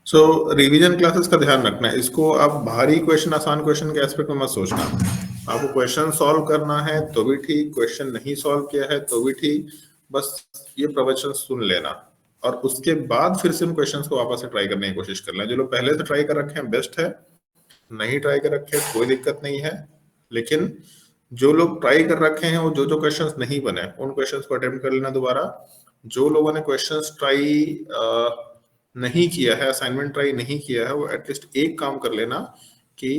सो revision classes का ध्यान रखना है, इसको आप भारी क्वेश्चन, आसान क्वेश्चन के एस्पेक्ट में मत सोचना। आपको क्वेश्चन सॉल्व करना है तो भी ठीक, क्वेश्चन नहीं सॉल्व किया है तो भी ठीक, बस ये प्रवचन सुन लेना और उसके बाद फिर से उन क्वेश्चंस को वापस से ट्राई करने की कोशिश करना। जो लोग पहले से ट्राई कर रखे हैं बेस्ट है, नहीं ट्राई कर रखे हैं कोई दिक्कत नहीं है, लेकिन जो लोग ट्राई कर रखे हैं वो जो क्वेश्चंस नहीं बने उन क्वेश्चंस को अटेम्प्ट कर लेना दोबारा। जो लोगों ने क्वेश्चंस ट्राई नहीं किया है, असाइनमेंट ट्राई नहीं किया है, वो एटलीस्ट एक काम कर लेना कि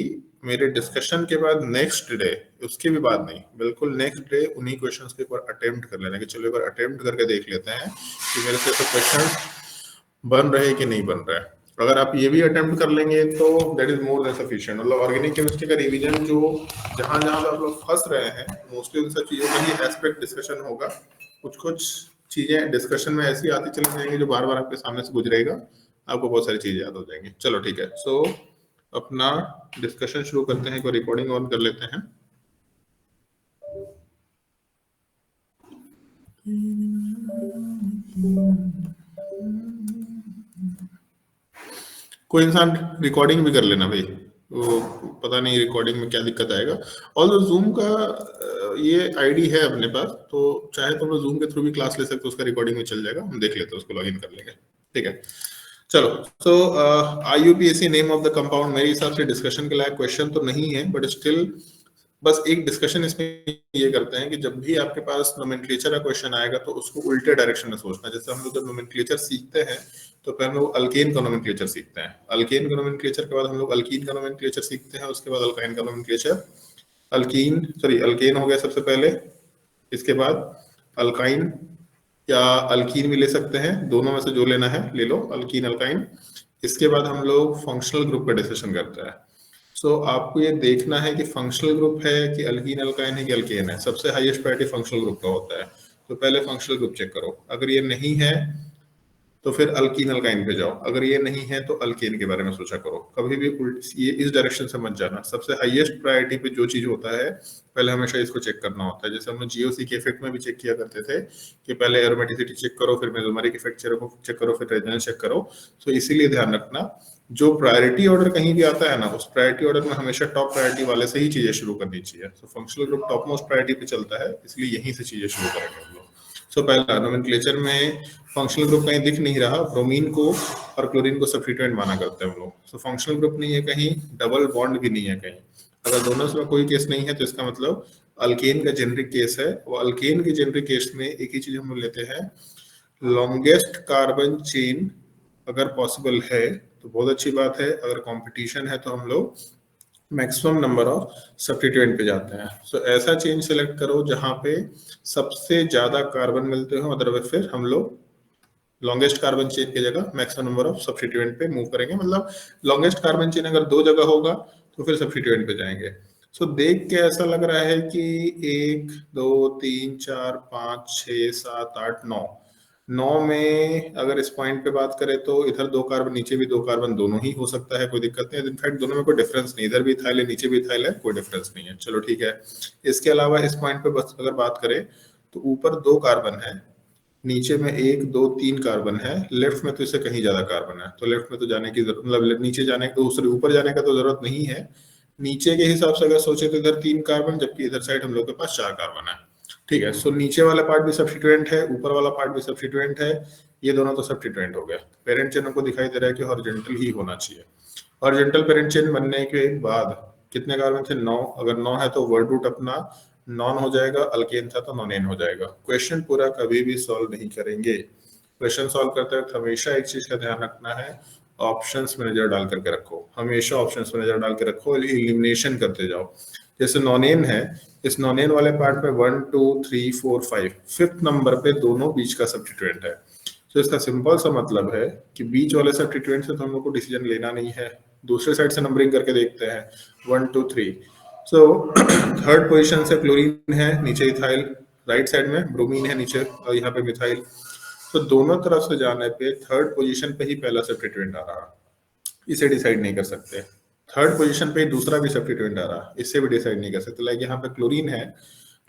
मेरे डिस्कशन के बाद नेक्स्ट डे, उसके भी बाद नहीं, बिल्कुल नेक्स्ट डे उन्हीं क्वेश्चंस को एक बार अटेम्प्ट कर लेना कि चलो एक बार अटेम्प्ट करके देख लेते हैं कि मेरे से तो क्वेश्चंस बन रहे कि नहीं बन रहे। अगर आप ये भी अटेम्प्ट कर लेंगे तो that is more than sufficient. मतलब ऑर्गेनिक केमिस्ट्री का रिवीजन जो जहां जहां पे आप लोग फंस रहे हैं, मोस्टली उन सब चीजों का ही एस्पेक्ट डिस्कशन होगा। कुछ चीजें डिस्कशन में ऐसी आती चली जाएंगी जो बार बार आपके सामने से गुजरेगा, आपको बहुत सारी चीजें याद हो जाएंगी। चलो ठीक है, सो अपना डिस्कशन शुरू करते हैं, कोई रिकॉर्डिंग ऑन कर लेते हैं। कोई इंसान रिकॉर्डिंग भी कर लेना भाई, वो पता नहीं रिकॉर्डिंग में क्या दिक्कत आएगा। और जूम का ये आईडी है अपने पास, तो चाहे तो हम लोग जूम के थ्रू भी क्लास ले सकते हो, उसका रिकॉर्डिंग में चल जाएगा, हम देख लेते हैं, उसको लॉगिन कर लेंगे। ठीक है, चलो। सो IUPAC name of the compound मेरे हिसाब से डिस्कशन के लायक क्वेश्चन तो नहीं है, बट स्टिल बस एक डिस्कशन इसमें ये करते हैं कि जब भी आपके पास नोमेनक्लेचर का क्वेश्चन आएगा तो उसको उल्टे डायरेक्शन में सोचना। जैसे हम लोग जब नोमेनक्लेचर सीखते हैं तो पहले हम लोग अल्केन का नोमेनक्लेचर सीखते हैं, अल्केन का नोमेनक्लेचर के बाद हम लोग अल्कीन का नोमेनक्लेचर सीखते हैं, उसके बाद अल्काइन का नोमेनक्लेचर। अल्कीन हो गया सबसे पहले, इसके बाद अल्काइन या अल्कीन भी ले सकते हैं, दोनों में से जो लेना है ले लो, अल्कीन अल्काइन। इसके बाद हम लोग फंक्शनल ग्रुप का डिस्कशन करते हैं। सो आपको ये देखना है कि फंक्शनल ग्रुप है कि अल्कीन अल्काइन है कि अल्केन है। सबसे हाईएस्ट प्रायोरिटी फंक्शनल ग्रुप का होता है, तो पहले फंक्शनल ग्रुप चेक करो। अगर ये नहीं है तो फिर अल्कीन अल्काइन पे जाओ, अगर ये नहीं है तो अल्केन के बारे में सोचा करो। कभी भी ये इस डायरेक्शन से मत जाना। सबसे हाईएस्ट प्रायोरिटी पे जो चीज होता है पहले हमेशा इसको चेक करना होता है। जैसे हमने GOC के इफेक्ट में भी चेक किया करते थे कि पहले एरोमेटिसिटी चेक करो, फिर मेसोमेरिक इफेक्ट चेक करो, फिर रेजोनेंस चेक करो। तो इसीलिए ध्यान रखना, जो प्रायोरिटी ऑर्डर कहीं भी आता है ना, उस प्रायोरिटी ऑर्डर में हमेशा टॉप प्रायोरिटी वाले से ही चीजें शुरू करनी चाहिए। तो functional group top most priority पे चलता है, इसलिए यहीं से चीजें शुरू करेंगे हम लोग। सो पहला नोमेनक्लेचर में फंक्शनल ग्रुप कहीं दिख नहीं रहा, ब्रोमीन को और क्लोरीन को सब्स्टिट्यूएंट माना करते हैं हम लोग। सो फंक्शनल ग्रुप नहीं है कहीं, डबल बॉन्ड भी नहीं है कहीं। अगर दोनों में कोई केस नहीं है तो इसका मतलब अल्केन का जेनरिक केस है। वो अल्केन के जेनरिक केस में एक ही चीज हम लोग लेते हैं, लॉन्गेस्ट कार्बन चेन अगर पॉसिबल है तो बहुत अच्छी बात है, अगर कंपटीशन है तो हम लोग मैक्सिमम नंबर ऑफ सब्स्टिट्यूएंट पे जाते हैं। सो ऐसा चेन सेलेक्ट करो जहां पे सबसे ज्यादा कार्बन मिलते हो, अदरवाइज फिर हम लोग लॉन्गेस्ट कार्बन चेन की जगह मैक्सिमम नंबर ऑफ सब्स्टिट्यूएंट पे मूव करेंगे। मतलब लॉन्गेस्ट कार्बन चेन अगर 2 जगह होगा तो फिर सब्स्टिट्यूएंट पे जाएंगे। सो देख के ऐसा लग रहा है कि 1 2 3 4 5 6 7 8 9 में अगर इस पॉइंट पे बात करें तो इधर 2 कार्बन, नीचे भी 2 कार्बन, दोनों ही हो सकता है, कोई दिक्कत नहीं है। इनफैक्ट दोनों में कोई डिफरेंस नहीं, इधर भी इथाइल है नीचे भी इथाइल है, कोई डिफरेंस नहीं है। चलो ठीक है। इसके अलावा इस पॉइंट पे बस अगर बात करें तो ऊपर 2 कार्बन है, नीचे में 1 2 3 कार्बन है, लेफ्ट में तो इससे कहीं ज्यादा कार्बन है, तो लेफ्ट में तो जाने की मतलब नीचे जाने को, दूसरे ऊपर जाने का तो जरूरत नहीं है। नीचे के हिसाब से अगर सोचे तो इधर 3 कार्बन, जबकि इधर साइड हम लोग के पास 4 कार्बन है। ठीक है, सो नीचे वाला पार्ट भी सब्स्टिट्यूएंट है, ऊपर वाला पार्ट भी सब्स्टिट्यूएंट है, ये दोनों तो सब्स्टिट्यूएंट हो गए। पेरेंट चेन हमको दिखाई दे रहा है कि हॉरिजॉन्टल ही होना चाहिए। हॉरिजॉन्टल पेरेंट चेन बनने के बाद कितने कार्बन थे? 9। अगर 9 है तो वर्ड रूट अपना नॉन हो जाएगा, अल्केन था तो नॉनेन हो जाएगा। क्वेश्चन पूरा कभी भी सॉल्व नहीं करेंगे। क्वेश्चन सॉल्व करते वक्त हमेशा एक चीज का ध्यान रखना है, ऑप्शंस में नजर डाल करके रखो, हमेशा ऑप्शंस में नजर डाल के रखो, एलिमिनेशन करते जाओ। जैसे नॉनेन है, इस नॉनेन वाले पार्ट में 1 2 3 4 5, 5th नंबर पे दोनों बीच का सब्स्टिट्यूएंट है। तो इसका सिंपल सा मतलब है कि बीच वाले सब्स्टिट्यूएंट से तो हम लोग को डिसीजन लेना नहीं है, दूसरे साइड से नंबरिंग करके देखते हैं 1 2 3। सो थर्ड पोजीशन से क्लोरीन है, नीचे इथाइल, राइट साइड में ब्रोमीन है नीचे, और यहाँ पे मिथाइल। तो दोनों तरफ से जाने पे थर्ड पोजीशन पे ही पहला सब्स्टिट्यूएंट आ रहा, इसे डिसाइड नहीं कर सकते। थर्ड पोजीशन पे ही दूसरा भी सब्स्टिट्यूएंट आ रहा, इससे भी डिसाइड नहीं कर सकते। लाइक यहाँ पे क्लोरीन है,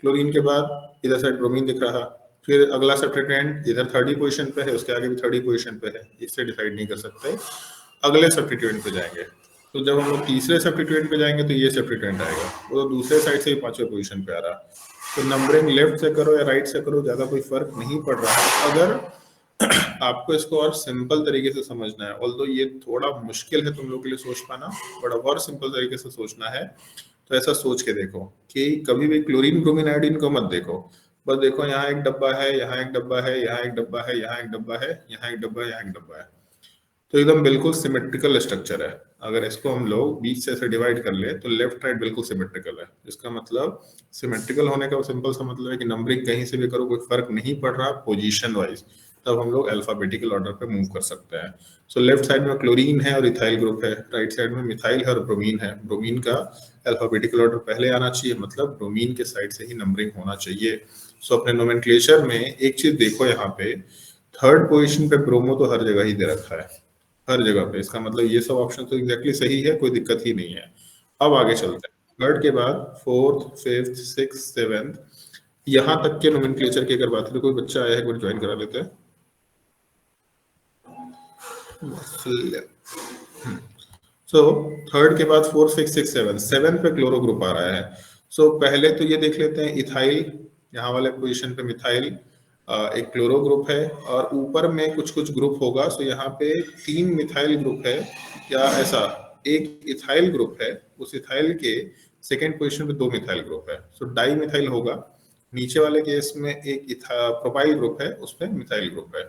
क्लोरीन के बाद इधर साइड ब्रोमीन दिख रहा, फिर अगला सब्स्टिट्यूएंट इधर थर्ड पोजीशन पे है, उसके आगे भी थर्ड पोजीशन पे है, इससे डिसाइड नहीं कर सकते। अगले सब्स्टिट्यूएंट पे जाएंगे, तो जब हम लोग तीसरे सब्स्टिट्यूएंट पे जाएंगे तो ये सब्स्टिट्यूएंट आएगा, वो तो दूसरे साइड से ही पांचवें पोजीशन पे आ रहा। तो नंबरिंग लेफ्ट से करो या राइट से करो, ज्यादा कोई फर्क नहीं पड़ रहा है। अगर आपको इसको और सिंपल तरीके से समझना है, ऑल्दो ये थोड़ा मुश्किल है तुम लोग के लिए सोच पाना, बट और सिंपल तरीके से सोचना है, तो ऐसा सोच के देखो कि कभी भी क्लोरीन ब्रोमीन आयोडीन को मत देखो, बस देखो यहाँ एक डब्बा है, यहाँ एक डब्बा है, यहाँ एक डब्बा है, यहाँ एक डब्बा है, यहाँ एक डब्बा है, यहाँ एक डब्बा है, तो एकदम बिल्कुल सिमेट्रिकल स्ट्रक्चर है। अगर इसको हम लोग बीच से ऐसे डिवाइड कर ले तो लेफ्ट राइट बिल्कुल सिमेट्रिकल है। इसका मतलब सिमेट्रिकल होने का सिंपल सा मतलब है कि नंबरिंग कहीं से भी करो कोई फर्क नहीं पड़ रहा पोजीशन वाइज, तब हम लोग अल्फाबेटिकल ऑर्डर पे मूव कर सकते हैं। सो लेफ्ट साइड में क्लोरीन है और इथाइल ग्रुप है, राइट साइड में मिथाइल है और ब्रोमीन है। ब्रोमीन का अल्फाबेटिकल ऑर्डर पहले आना चाहिए, मतलब ब्रोमीन के साइड से ही नंबरिंग होना चाहिए। सो अपने नोमेनक्लेचर में एक चीज देखो, यहाँ पे थर्ड पोजीशन पे ब्रोमो तो हर जगह ही दे रखा है, हर जगह पे, इसका मतलब ये सब ऑप्शन तो एग्जैक्टली सही है, कोई दिक्कत ही नहीं है। अब आगे चलते हैं, थर्ड के बाद फोर्थ, फिफ्थ, सिक्स, सेवेंथ, यहां तक के नोमेनक्लेचर की अगर बात करें, कोई बच्चा आया है एक बार ज्वाइन करा लेते हैं। सो थर्ड के बाद fourth, fifth, six, seven, seven पे क्लोरो ग्रुप आ रहा है। सो पहले तो ये देख लेते हैं इथाइल, यहाँ वाले पोजीशन पे मिथाइल, एक क्लोरो ग्रुप है और ऊपर में कुछ कुछ ग्रुप होगा। सो यहाँ पे 3 मिथाइल ग्रुप है, या ऐसा एक इथाइल ग्रुप है, उस इथाइल के सेकेंड पोजीशन पे 2 मिथाइल ग्रुप है, सो डाई मिथाइल होगा। नीचे वाले केस में एक प्रोपाइल ग्रुप है, उसमें मिथाइल ग्रुप है।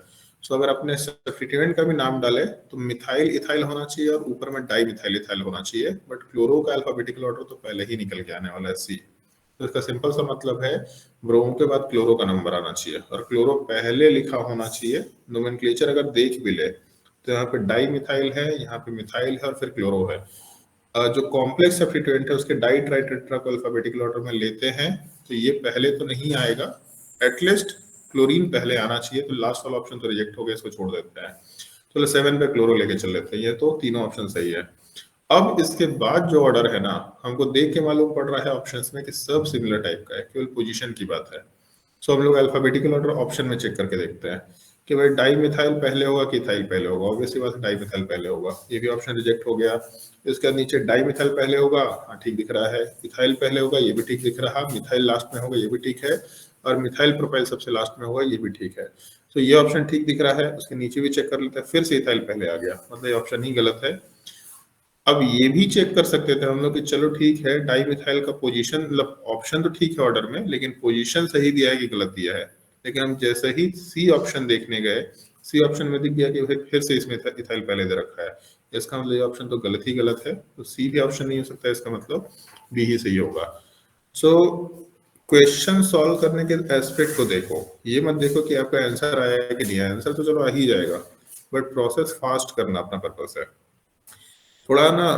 सो अगर अपने सब्स्टिट्यूएंट का भी नाम डाले तो मिथाइल इथाइल होना चाहिए और ऊपर में डाई मिथाइल इथाइल होना चाहिए, बट क्लोरो का अल्फाबेटिकल ऑर्डर तो पहले ही निकल के आने वाला है, सी। तो इसका सिंपल सा मतलब है ब्रोमो के बाद क्लोरो का नंबर आना चाहिए और क्लोरो पहले लिखा होना चाहिए। नोमेनक्लेचर अगर देख भी ले तो यहाँ पे डाई मिथाइल है, यहाँ पे मिथाइल है और फिर क्लोरो है। जो कॉम्प्लेक्स सब्स्टिट्यूएंट है उसके डाई ट्राई टेट्रा को अल्फाबेटिकल ऑर्डर में लेते हैं, तो ये पहले तो नहीं आएगा, एटलीस्ट क्लोरीन पहले आना चाहिए। तो लास्ट वाला ऑप्शन तो रिजेक्ट हो गया, इसको छोड़ देते हैं। चलो 7 पे क्लोरो लेके चल लेते हैं, ये तो तीनों ऑप्शन सही है। अब इसके बाद जो ऑर्डर है ना, हमको देख के मालूम पड़ रहा है ऑप्शंस में कि सब सिमिलर टाइप का है, केवल पोजीशन की बात है। सो हम लोग अल्फाबेटिकल ऑर्डर ऑप्शन में चेक करके देखते हैं कि भाई डाई मिथाइल पहले होगा कि इथाइल पहले होगा। ऑब्वियसली बात है डाई मिथाइल पहले होगा, ये भी ऑप्शन रिजेक्ट हो गया। इसके नीचे डाई मिथाइल पहले होगा, हाँ ठीक दिख रहा है। इथाइल पहले होगा, ये भी ठीक दिख रहा। मिथाइल लास्ट में होगा, ये भी ठीक है। और मिथाइल प्रोपाइल सबसे लास्ट में होगा, ये भी ठीक है। तो ये ऑप्शन ठीक दिख रहा है। उसके नीचे भी चेक कर लेते हैं, फिर से इथाइल पहले आ गया, मतलब ये ऑप्शन ही गलत है। अब ये भी चेक कर सकते थे हम लोग कि चलो ठीक है, डाई मिथाइल का पोजीशन, मतलब ऑप्शन तो ठीक है ऑर्डर में, लेकिन पोजीशन सही दिया है कि गलत दिया है। लेकिन हम जैसे ही सी ऑप्शन देखने गए, सी ऑप्शन में दिख गया कि फिर से इसमें इथाइल पहले दे रखा है, इसका मतलब ये ऑप्शन तो गलत ही गलत है। तो सी भी ऑप्शन नहीं हो सकता, इसका मतलब बी ही सही होगा। सो क्वेश्चन सॉल्व करने के एस्पेक्ट को देखो, ये मत देखो कि आपका आंसर आया है कि नहीं आया। आंसर तो चलो आ ही जाएगा, बट प्रोसेस फास्ट करना अपना पर्पस है। थोड़ा ना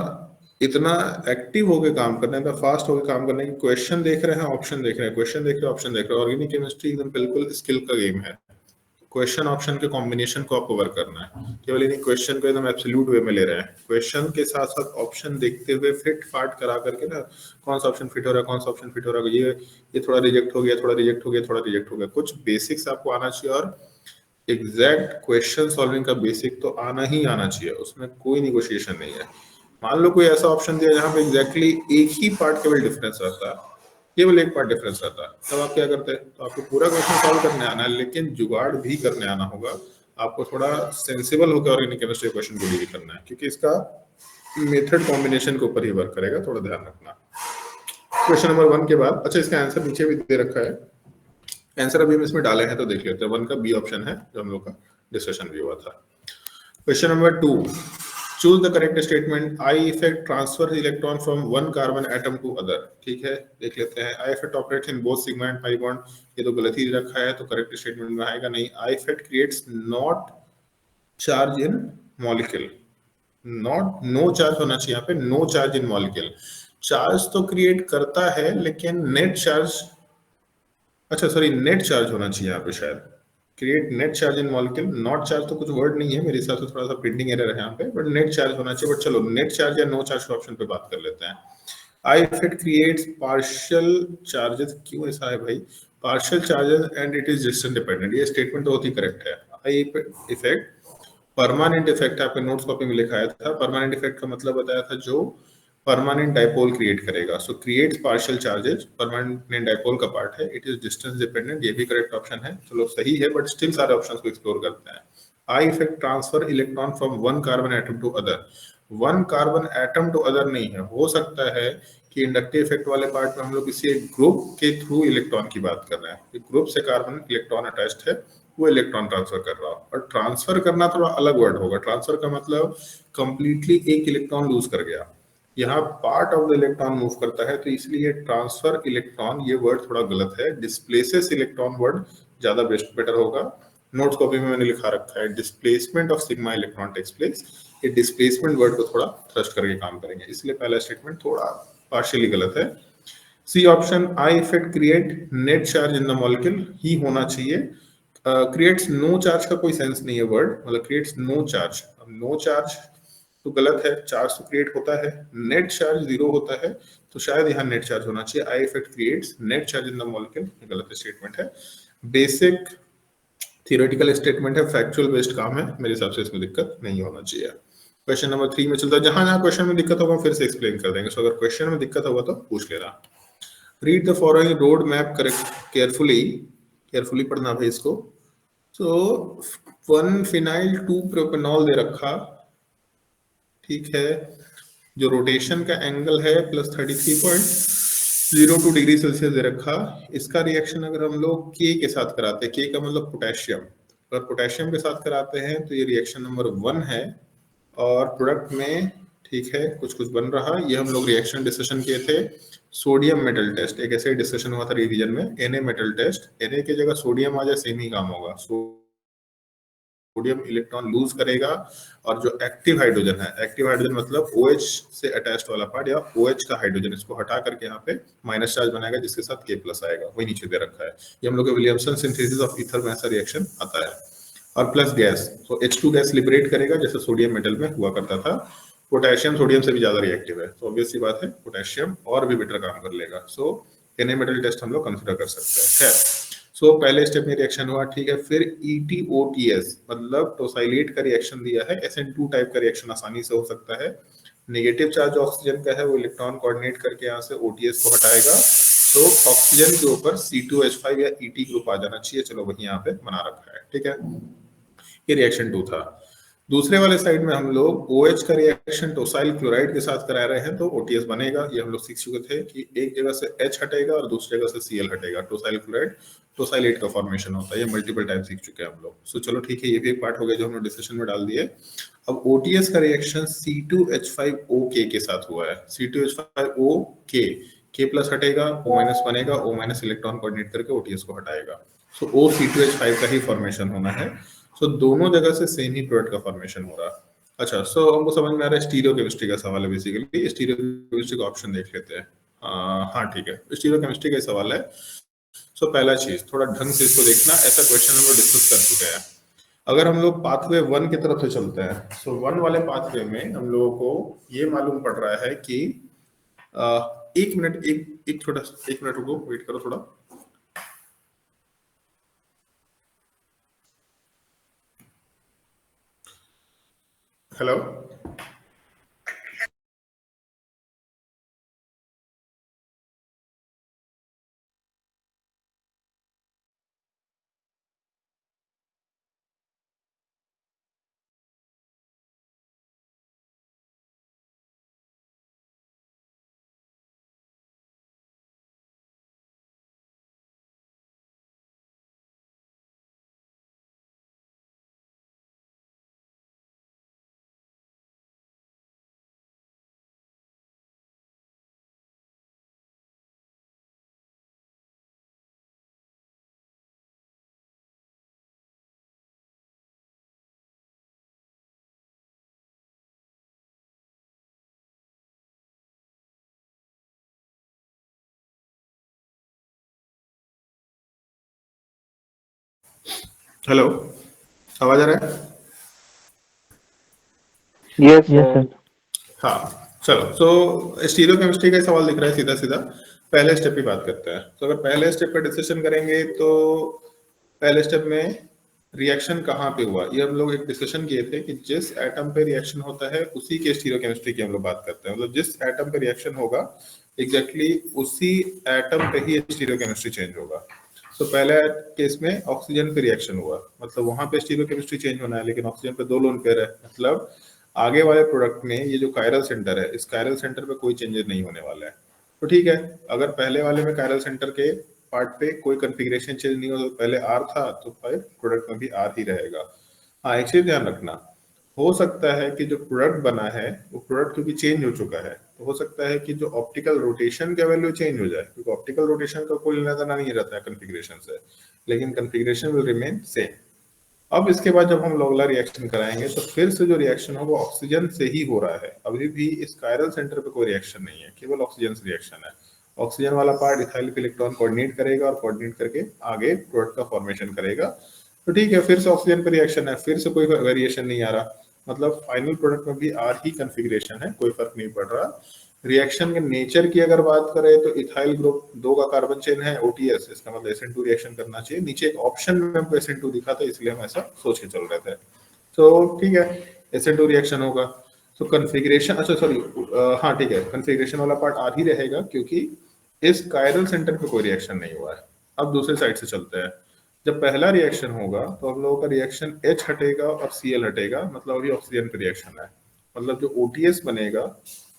इतना एक्टिव होकर काम करना है, फास्ट होकर काम करने की। क्वेश्चन देख रहे हैं, ऑप्शन देख रहे हैं, क्वेश्चन देख रहे हैं, ऑप्शन देख रहे हैं। ऑर्गेनिक केमिस्ट्री एकदम बिल्कुल स्किल का गेम है। क्वेश्चन ऑप्शन के कॉम्बिनेशन को आपको वर्क करना है, केवल इन्हीं क्वेश्चन को एकदम एब्सोल्यूट वे में ले रहे हैं। क्वेश्चन के साथ साथ ऑप्शन देखते हुए फिट फाट करा करके ना, कौन सा ऑप्शन फिट हो रहा है, कौन सा ऑप्शन फिट हो रहा है, ये थोड़ा रिजेक्ट हो गया, थोड़ा रिजेक्ट हो गया, थोड़ा रिजेक्ट हो गया। कुछ बेसिक्स आपको आना चाहिए और एग्जैक्ट क्वेश्चन सॉल्विंग का बेसिक तो आना ही आना चाहिए, उसमें कोई निगोशिएशन नहीं है। मान लो कोई ऐसा ऑप्शन दिया जहां पे एग्जैक्टली एक ही पार्ट केवल डिफरेंस रहता है, केवल एक पार्ट डिफरेंस रहता है, तब आप क्या करते हैं? तो आपको पूरा क्वेश्चन सॉल्व करने आना है, लेकिन जुगाड़ भी करने आना होगा। आपको थोड़ा सेंसिबल होकर ऑर्गेनिक केमिस्ट्री क्वेश्चन को डील करना है, क्योंकि इसका मेथड कॉम्बिनेशन के ऊपर ही वर्क करेगा, थोड़ा ध्यान रखना। क्वेश्चन नंबर 1 के बाद, अच्छा इसका आंसर नीचे भी दे रखा है, आंसर अभी हम इसमें डाले हैं तो देख लेते हैं। 1 का बी ऑप्शन है, जो हम लोग का डिस्कशन भी हुआ था। Question number 2, choose the correct statement. I effect transfer electron from one carbon atom to other. ठीक है, देख लेते हैं। I effect operates in both sigma and pi bond, ये तो गलत ही रखा है, तो करेक्ट स्टेटमेंट में आएगा नहीं। I effect creates not charge in molecule, not no charge होना चाहिए यहाँ पे, no charge in molecule. Charge तो क्रिएट करता है लेकिन नेट चार्ज, अच्छा सॉरी नेट चार्ज होना चाहिए यहाँ पे शायद, create net charge in molecule. Not charge तो कुछ वर्ड नहीं है मेरे हिसाब से, थोड़ा सा प्रिंटिंग एरर है यहाँ पे, बट नेट चार्ज होना चाहिए। बट चलो नेट चार्ज या नो चार्ज के ऑप्शन पे बात कर लेते हैं। I effect creates partial charges, क्यों ऐसा है भाई, partial charges and it is distance dependent, ये स्टेटमेंट बहुत ही करेक्ट है। आई इफेक्ट परमानेंट इफेक्ट आपके नोट्स कॉपी में लिखाया था, परमानेंट इफेक्ट का मतलब बताया था जो परमानेंट डाइपोल क्रिएट करेगा, so creates partial charges, permanent dipole का पार्ट है, इट इज डिस्टेंस डिपेंडेंट, ये भी करेक्ट ऑप्शन है, चलो सही है, बट स्टिल सारे ऑप्शंस को एक्सप्लोर करते हैं। I effect transfer electron from one carbon atom to other, one carbon atom to other नहीं है, हो सकता है कि इंडक्टिव इफेक्ट वाले पार्ट में हम लोग किसी एक ग्रुप के थ्रू इलेक्ट्रॉन की बात कर रहे हैं, ग्रुप से कार्बन इलेक्ट्रॉन अटैच्ड है, वो इलेक्ट्रॉन ट्रांसफर कर रहा हो, और ट्रांसफर करना थोड़ा अलग वर्ड होगा, ट्रांसफर का मतलब कंप्लीटली एक इलेक्ट्रॉन लूज कर गया, यहाँ part of the electron move करता है, तो इसलिए ट्रांसफर इलेक्ट्रॉन ये वर्ड थोड़ा गलत है, डिस्प्लेसेस इलेक्ट्रॉन वर्ड ज्यादा बेस्ट बेटर होगा। नोट्स कॉपी में मैंने लिखा रखा है displacement of sigma electron takes place, ये डिस्प्लेसमेंट वर्ड को थोड़ा थ्रस्ट करके काम करेंगे, इसलिए पहला स्टेटमेंट थोड़ा पार्शियली गलत है। C option, I effect create net charge in the molecule ही होना चाहिए, क्रिएट्स नो चार्ज का कोई सेंस नहीं है वर्ड, मतलब creates no charge, no charge तो गलत है, चार्ज तो क्रिएट होता है, नेट चार्ज जीरो होता है, तो शायद यहाँ नेट चार्ज होना चाहिए, आई effect creates net charge in the molecule, गलत स्टेटमेंट है। बेसिक थियोरेटिकल स्टेटमेंट है, फैक्चुअल बेस्ड काम है, मेरे हिसाब से इसमें दिक्कत नहीं होना चाहिए। क्वेश्चन नंबर 3 में चलता है, जहां जहां क्वेश्चन में दिक्कत होगा फिर से एक्सप्लेन कर देंगे, सो अगर क्वेश्चन में दिक्कत होगा तो पूछ लेना। Read the following road map correct carefully, carefully पढ़ना भाई इसको। सो 1 फिनाइल 2 प्रोपेनॉल दे रखा, ठीक है, जो रोटेशन का एंगल है +33.02 डिग्री सेल्सियस दे रखा, इसका रिएक्शन अगर हम लोग के के साथ कराते हैं, के का मतलब पोटेशियम, अगर पोटेशियम के साथ कराते हैं तो ये रिएक्शन नंबर 1 है, और प्रोडक्ट में ठीक है कुछ कुछ बन रहा, ये हम लोग रिएक्शन डिस्कशन किए थे, सोडियम मेटल टेस्ट, एक ऐसे ही डिस्कशन हुआ था रिवीजन में, Na मेटल टेस्ट, Na की जगह सोडियम आ जाए सेम ही काम होगा, सोडियम इलेक्ट्रॉन लूज करेगा, और जो एक्टिव हाइड्रोजन है, एक्टिव हाइड्रोजन मतलब OH से अटैच्ड वाला पार्ट या OH का हाइड्रोजन, इसको हटा करके यहाँ पे माइनस चार्ज बनाएगा, जिसके साथ K+ आएगा, वही नीचे दे रखा है, ये हम लोग के विलियमसन सिंथेसिस ऑफ ईथर में ऐसा रिएक्शन आता है। और प्लस गैस, तो H2 गैस लिबरेट करेगा, जैसे सोडियम मेटल में हुआ करता था, पोटेशियम सोडियम से भी ज्यादा रिएक्टिव है, तो ऑब्वियस सी बात है पोटेशियम और भी बेटर काम कर लेगा, सो Na मेटल टेस्ट हम लोग कंसिडर कर सकते हैं। सो पहले स्टेप में रिएक्शन हुआ, ठीक है, फिर ETOTS मतलब टोसाइलेट का रिएक्शन दिया है, SN2 टाइप का रिएक्शन आसानी से हो सकता है, नेगेटिव चार्ज ऑक्सीजन का है, वो इलेक्ट्रॉन कोऑर्डिनेट करके यहाँ से OTS को हटाएगा, तो ऑक्सीजन के ऊपर C2H5 या ET ग्रुप आ जाना चाहिए, चलो वही यहाँ पे बना रखा है, ठीक है, ये रिएक्शन 2 था। दूसरे वाले साइड में हम लोग OH का रिएक्शन टोसाइल क्लोराइड के साथ करा रहे हैं, तो OTS बनेगा, ये हम लोग सीख चुके थे कि एक जगह से H हटेगा और दूसरी जगह से Cl हटेगा, टोसाइल क्लोराइड टोसाइलेट का फॉर्मेशन होता है, ये मल्टीपल टाइम सीख चुके हैं हम लोग, सो चलो ठीक है, ये भी एक पार्ट हो गया जो हमने डिस्कशन में डाल दिए। अब OTS का रिएक्शन C2H5OK के साथ हुआ है, C2H5OK, K+ हटेगा, O- बनेगा, O- इलेक्ट्रॉन कोऑर्डिनेट करके OTS को हटाएगा, सो O(C2H5) का ही फॉर्मेशन होना है, सो दोनों जगह से सेम ही प्रोडक्ट का फॉर्मेशन हो रहा है। अच्छा, सो हमको समझ में आ रहा है स्टीरियो केमिस्ट्री का सवाल है, बेसिकली स्टीरियो केमिस्ट्री का ऑप्शन देख लेते हैं। हाँ ठीक है, स्टीरियो केमिस्ट्री का सवाल है। सो पहला चीज थोड़ा ढंग से इसको देखना, ऐसा क्वेश्चन हम लोग डिस्कस कर चुके हैं। अगर हम लोग पाथवे 1 की तरफ से चलते हैं, सो 1 वाले पाथवे में हम लोगों को ये मालूम पड़ रहा है कि एक मिनट, एक छोटा, एक मिनट रुको, वेट करो थोड़ा। हेलो, हेलो, आवाज आ रहा है? Yes sir. हाँ, चलो, तो स्टीरियोकेमिस्ट्री का सवाल दिख रहा है सीधा सीधा। पहले स्टेप की बात करते हैं। तो अगर पहले स्टेप का डिस्कशन करेंगे तो पहले स्टेप में रिएक्शन कहाँ पे हुआ, ये हम लोग एक डिस्कशन किए थे कि जिस एटम पे रिएक्शन होता है उसी के स्टीरियोकेमिस्ट्री की हम लोग बात करते हैं। मतलब जिस एटम पे रिएक्शन होगा एग्जैक्टली उसी एटम पे ही स्टीरियोकेमिस्ट्री चेंज होगा। तो पहले केस में ऑक्सीजन पे रिएक्शन हुआ, मतलब वहां पे स्टीरियोकेमिस्ट्री चेंज होना है, लेकिन ऑक्सीजन पे दो लोन पेयर है, मतलब आगे वाले प्रोडक्ट में ये जो कायरल सेंटर है, इस कायरल सेंटर पे कोई चेंजेस नहीं होने वाला है। तो ठीक है, अगर पहले वाले में कायरल सेंटर के पार्ट पे कोई कंफिग्रेशन चेंज नहीं हो, तो पहले आर था तो फिर प्रोडक्ट में भी आर ही रहेगा। हाँ, एक चीज ध्यान रखना, हो सकता है कि जो प्रोडक्ट बना है वो प्रोडक्ट क्योंकि चेंज हो चुका है, तो हो सकता है कि जो ऑप्टिकल रोटेशन का वैल्यू चेंज हो जाए, क्योंकि ऑप्टिकल रोटेशन का कोई लेना देना नहीं रहता है कन्फिग्रेशन से, लेकिन कन्फिग्रेशन विल रिमेन सेम। अब इसके बाद जब हम लोगला रिएक्शन कराएंगे तो फिर से जो रिएक्शन हो वो ऑक्सीजन से ही हो रहा है। अभी भी इस कायरल सेंटर पे कोई रिएक्शन नहीं है, केवल ऑक्सीजन से रिएक्शन है। ऑक्सीजन वाला पार्ट इथाइल इलेक्ट्रॉन कोऑर्डिनेट करेगा और कोऑर्डिनेट करके आगे प्रोडक्ट का फॉर्मेशन करेगा। तो ठीक है, फिर से ऑक्सीजन पे रिएक्शन है, फिर से कोई वेरिएशन नहीं आ रहा, मतलब फाइनल प्रोडक्ट में भी आर ही कन्फिग्रेशन है, कोई फर्क नहीं पड़ रहा। रिएक्शन के नेचर की अगर बात करें तो इथाइल ग्रुप 2 का कार्बन चेन है ओटीएस, इसका मतलब SN2 रिएक्शन करना चाहिए। नीचे एक ऑप्शन में हमको SN2 दिखा था, इसलिए हम ऐसा सोच के चल रहे थे। तो ठीक है, SN2 रिएक्शन होगा। तो कन्फिग्रेशन, अच्छा सॉरी, हाँ ठीक है, कन्फिग्रेशन वाला पार्ट आर ही रहेगा क्योंकि इस कायरल सेंटर पे कोई रिएक्शन नहीं हुआ है। अब दूसरे साइड से चलते हैं। जब पहला रिएक्शन होगा तो हम लोगों का रिएक्शन H हटेगा और Cl हटेगा, मतलब अभी ऑक्सीजन पे रिएक्शन है, मतलब जो OTS बनेगा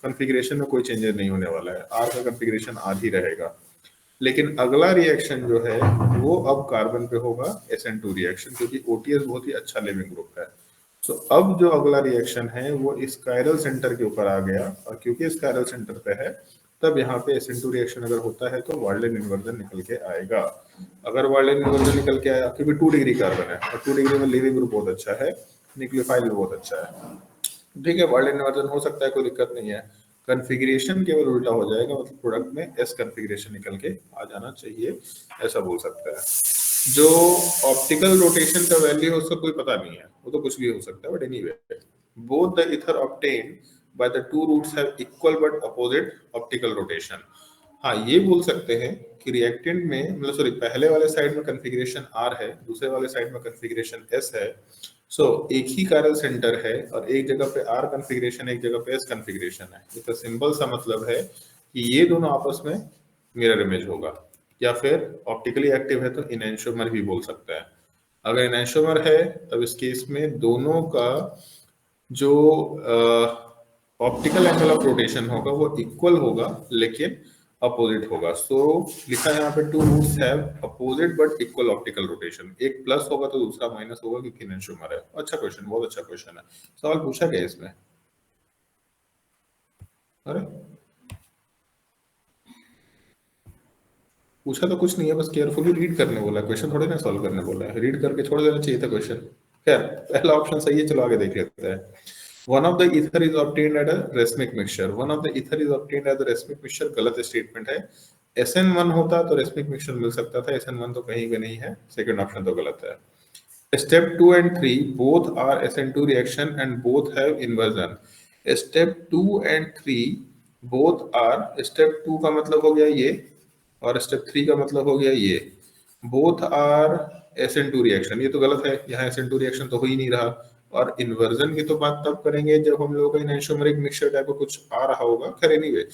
कॉन्फ़िगरेशन में कोई चेंजेस नहीं होने वाला है, आर का कॉन्फ़िगरेशन आर ही रहेगा। लेकिन अगला रिएक्शन जो है वो अब कार्बन पे होगा, SN2 रिएक्शन, क्योंकि OTS बहुत ही अच्छा लिविंग ग्रुप है। तो अब जो अगला रिएक्शन है वो इस कायरल सेंटर के ऊपर आ गया, और क्योंकि इस कायरल सेंटर पे है तब यहाँ पे SN2 रिएक्शन अगर होता है तो वार्लेन इन्वर्जन निकल के आएगा। अगर वार्लेन इन्वर्जन निकल के आया, क्योंकि 2 डिग्री कार्बन है और 2 डिग्री में लिविंग ग्रुप बहुत अच्छा है, न्यूक्लियोफाइल भी बहुत अच्छा है, ठीक है, वर्ल्ड इन्वर्जन हो सकता है, कोई दिक्कत नहीं है। कन्फिग्रेशन केवल उल्टा हो जाएगा, मतलब प्रोडक्ट में एस कन्फिग्रेशन निकल के आ जाना चाहिए, ऐसा बोल सकता है। जो ऑप्टिकल रोटेशन का वैल्यू है उसका कोई पता नहीं है, वो तो कुछ भी हो सकता है, but anyway both the ether obtain by the two routes have equal but opposite optical rotation. हाँ, ये बोल सकते हैं कि रिएक्टेंट में, मतलब सॉरी, पहले वाले साइड में कन्फिग्रेशन आर है, दूसरे वाले साइड में कन्फिग्रेशन एस है। सो एक ही कायरल सेंटर है और एक जगह पे आर कन्फिग्रेशन, एक जगह पे एस कन्फिग्रेशन है। इसका सिंपल सा मतलब है कि ये दोनों आपस में मिरर इमेज होगा, या फिर ऑप्टिकली एक्टिव है तो इनैंशोमर भी बोल सकता है। अगर इनैंशोमर है तब इस केस में दोनों का जो ऑप्टिकल एंगल ऑफ रोटेशन होगा वो इक्वल होगा लेकिन अपोजिट होगा। सो लिखा है यहाँ पे two routes have opposite but equal optical rotation, एक प्लस होगा तो दूसरा माइनस होगा क्योंकि इनैंशोमर है। अच्छा क्वेश्चन, बहुत अच्छा क्वेश्चन है। सवाल पूछा गया इसमें? अरे पूछा तो कुछ नहीं है, बस केयरफुली रीड करने बोला है, क्वेश्चन थोड़ी ना सॉल्व करने बोला है, रीड करके छोड़ देना चाहिए था क्वेश्चन। खैर, पहला ऑप्शन सही है, चलो आगे देख लेते हैं। One of the ether is obtained at a racemic mixture. One of the ether is obtained at the racemic mixture, गलत स्टेटमेंट है। SN1 होता तो racemic mixture मिल सकता था, SN1 तो कहीं भी नहीं है, सेकंड ऑप्शन तो गलत है। Step 2 and 3 both are SN2 reaction and both have inversion. Step 2 and 3 both are, step 2 का मतलब हो गया ये और स्टेप 3 का मतलब हो गया ये, बोथ आर SN2 रिएक्शन, ये तो गलत है, यहाँ SN2 रिएक्शन तो हो ही नहीं रहा। और इन्वर्जन की तो बात तब करेंगे जब हम लोगों का एनैंशोमेरिक मिक्सचर टाइप का कुछ आ रहा होगा। खैर एनीवे,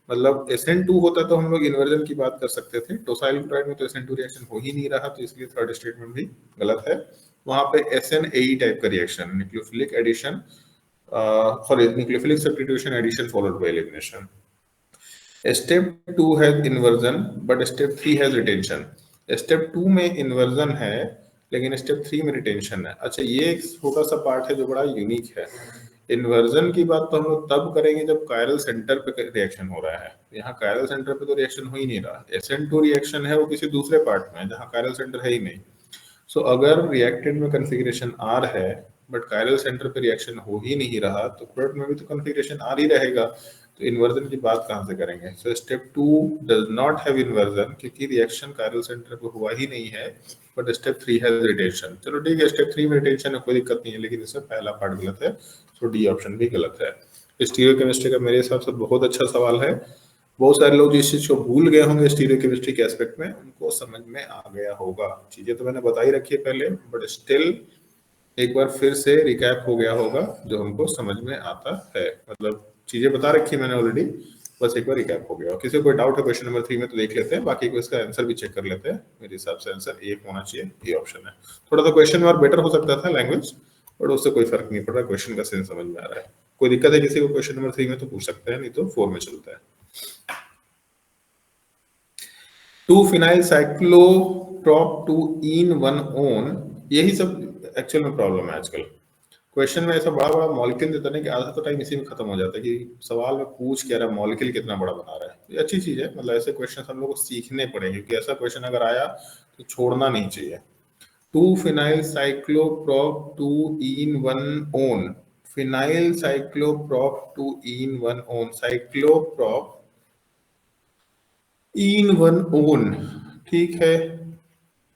मतलब SN2 होता तो हम लोग इन्वर्जन की बात कर सकते थे, टोसाइल क्लोराइड में तो SN2 रिएक्शन हो ही नहीं रहा, तो इसलिए थर्ड स्टेटमेंट भी गलत है। वहां पे SNAE टाइप का reaction, nucleophilic addition, sorry nucleophilic substitution addition followed by elimination. Step 2 has inversion but step 3 has retention. Step 2 में इन्वर्जन है लेकिन स्टेप 3 में रिटेंशन है। अच्छा, ये एक छोटा सा पार्ट है जो बड़ा यूनिक है। इन्वर्जन की बात तो हम लोग तब करेंगे जब कायरल सेंटर पे रिएक्शन हो रहा है, यहाँ कायरल सेंटर पे तो रिएक्शन हो ही नहीं रहा। SN2 रिएक्शन है वो किसी दूसरे पार्ट में जहाँ कायरल सेंटर है ही नहीं। सो अगर रिएक्टेंट में कन्फिग्रेशन आर है बट कायरल सेंटर पे रिएक्शन हो ही नहीं रहा तो प्रोडक्ट में भी तो कन्फिग्रेशन आर ही रहेगा, तो इन्वर्जन की बात कहाँ से करेंगे। So step 2 does not have inversion क्योंकि रिएक्शन कायरल सेंटर पे हुआ ही नहीं है, बट स्टेप 3 हैज रिटेंशन। चलो ठीक है, स्टेप 3 में रिटेंशन है, कोई दिक्कत नहीं है, लेकिन इसमें पहला पार्ट गलत है, तो डी ऑप्शन भी गलत है। स्टीरियोकेमिस्ट्री का मेरे हिसाब से बहुत अच्छा सवाल है। बहुत सारे लोग जिस चीज को भूल गए होंगे स्टीरियोकेमिस्ट्री के एस्पेक्ट में, उनको समझ में आ गया होगा। चीजें तो मैंने बताई रखी है पहले, बट स्टिल एक बार फिर से रिकैप हो गया होगा जो हमको समझ में आता है। मतलब चीजें बता रखी है मैंने ऑलरेडी, बस एक बार रिकैप हो गया। किसी को कोई डाउट है क्वेश्चन नंबर 3 में तो देख लेते हैं, बाकी को इसका आंसर भी चेक कर लेते हैं। मेरे हिसाब से आंसर ए होना चाहिए, ये ऑप्शन है। थोड़ा सा क्वेश्चन और बेटर हो सकता था लैंग्वेज, बट उससे कोई फर्क नहीं पड़ रहा, क्वेश्चन का सेंस समझ में आ रहा है। कोई दिक्कत है किसी को क्वेश्चन नंबर 3 में तो पूछ सकते हैं, नहीं तो 4 में चलता है। 2 फिनाइल साइक्लोप्रोप 2 इन 1 ओन, यही सब एक्चुअल में प्रॉब्लम है आजकल। क्वेश्चन में ऐसा बड़ा बड़ा मॉलिक्यूल देता है कि आधा तो टाइम इसी में खत्म हो जाता है कि सवाल में पूछ क्या रहा है, मॉलिक्यूल कितना बड़ा बना रहा है। ये अच्छी चीज है, मतलब ऐसे क्वेश्चन हम लोग को सीखने पड़ेंगे, क्योंकि ऐसा क्वेश्चन अगर आया तो छोड़ना नहीं चाहिए। 2 फिनाइल साइक्लोप्रोप 2 इन 1 ओन, फिनाइल साइक्लोप्रोप 2 इन 1 ओन, साइक्लोप्रोप इन 1 ओन, ठीक है।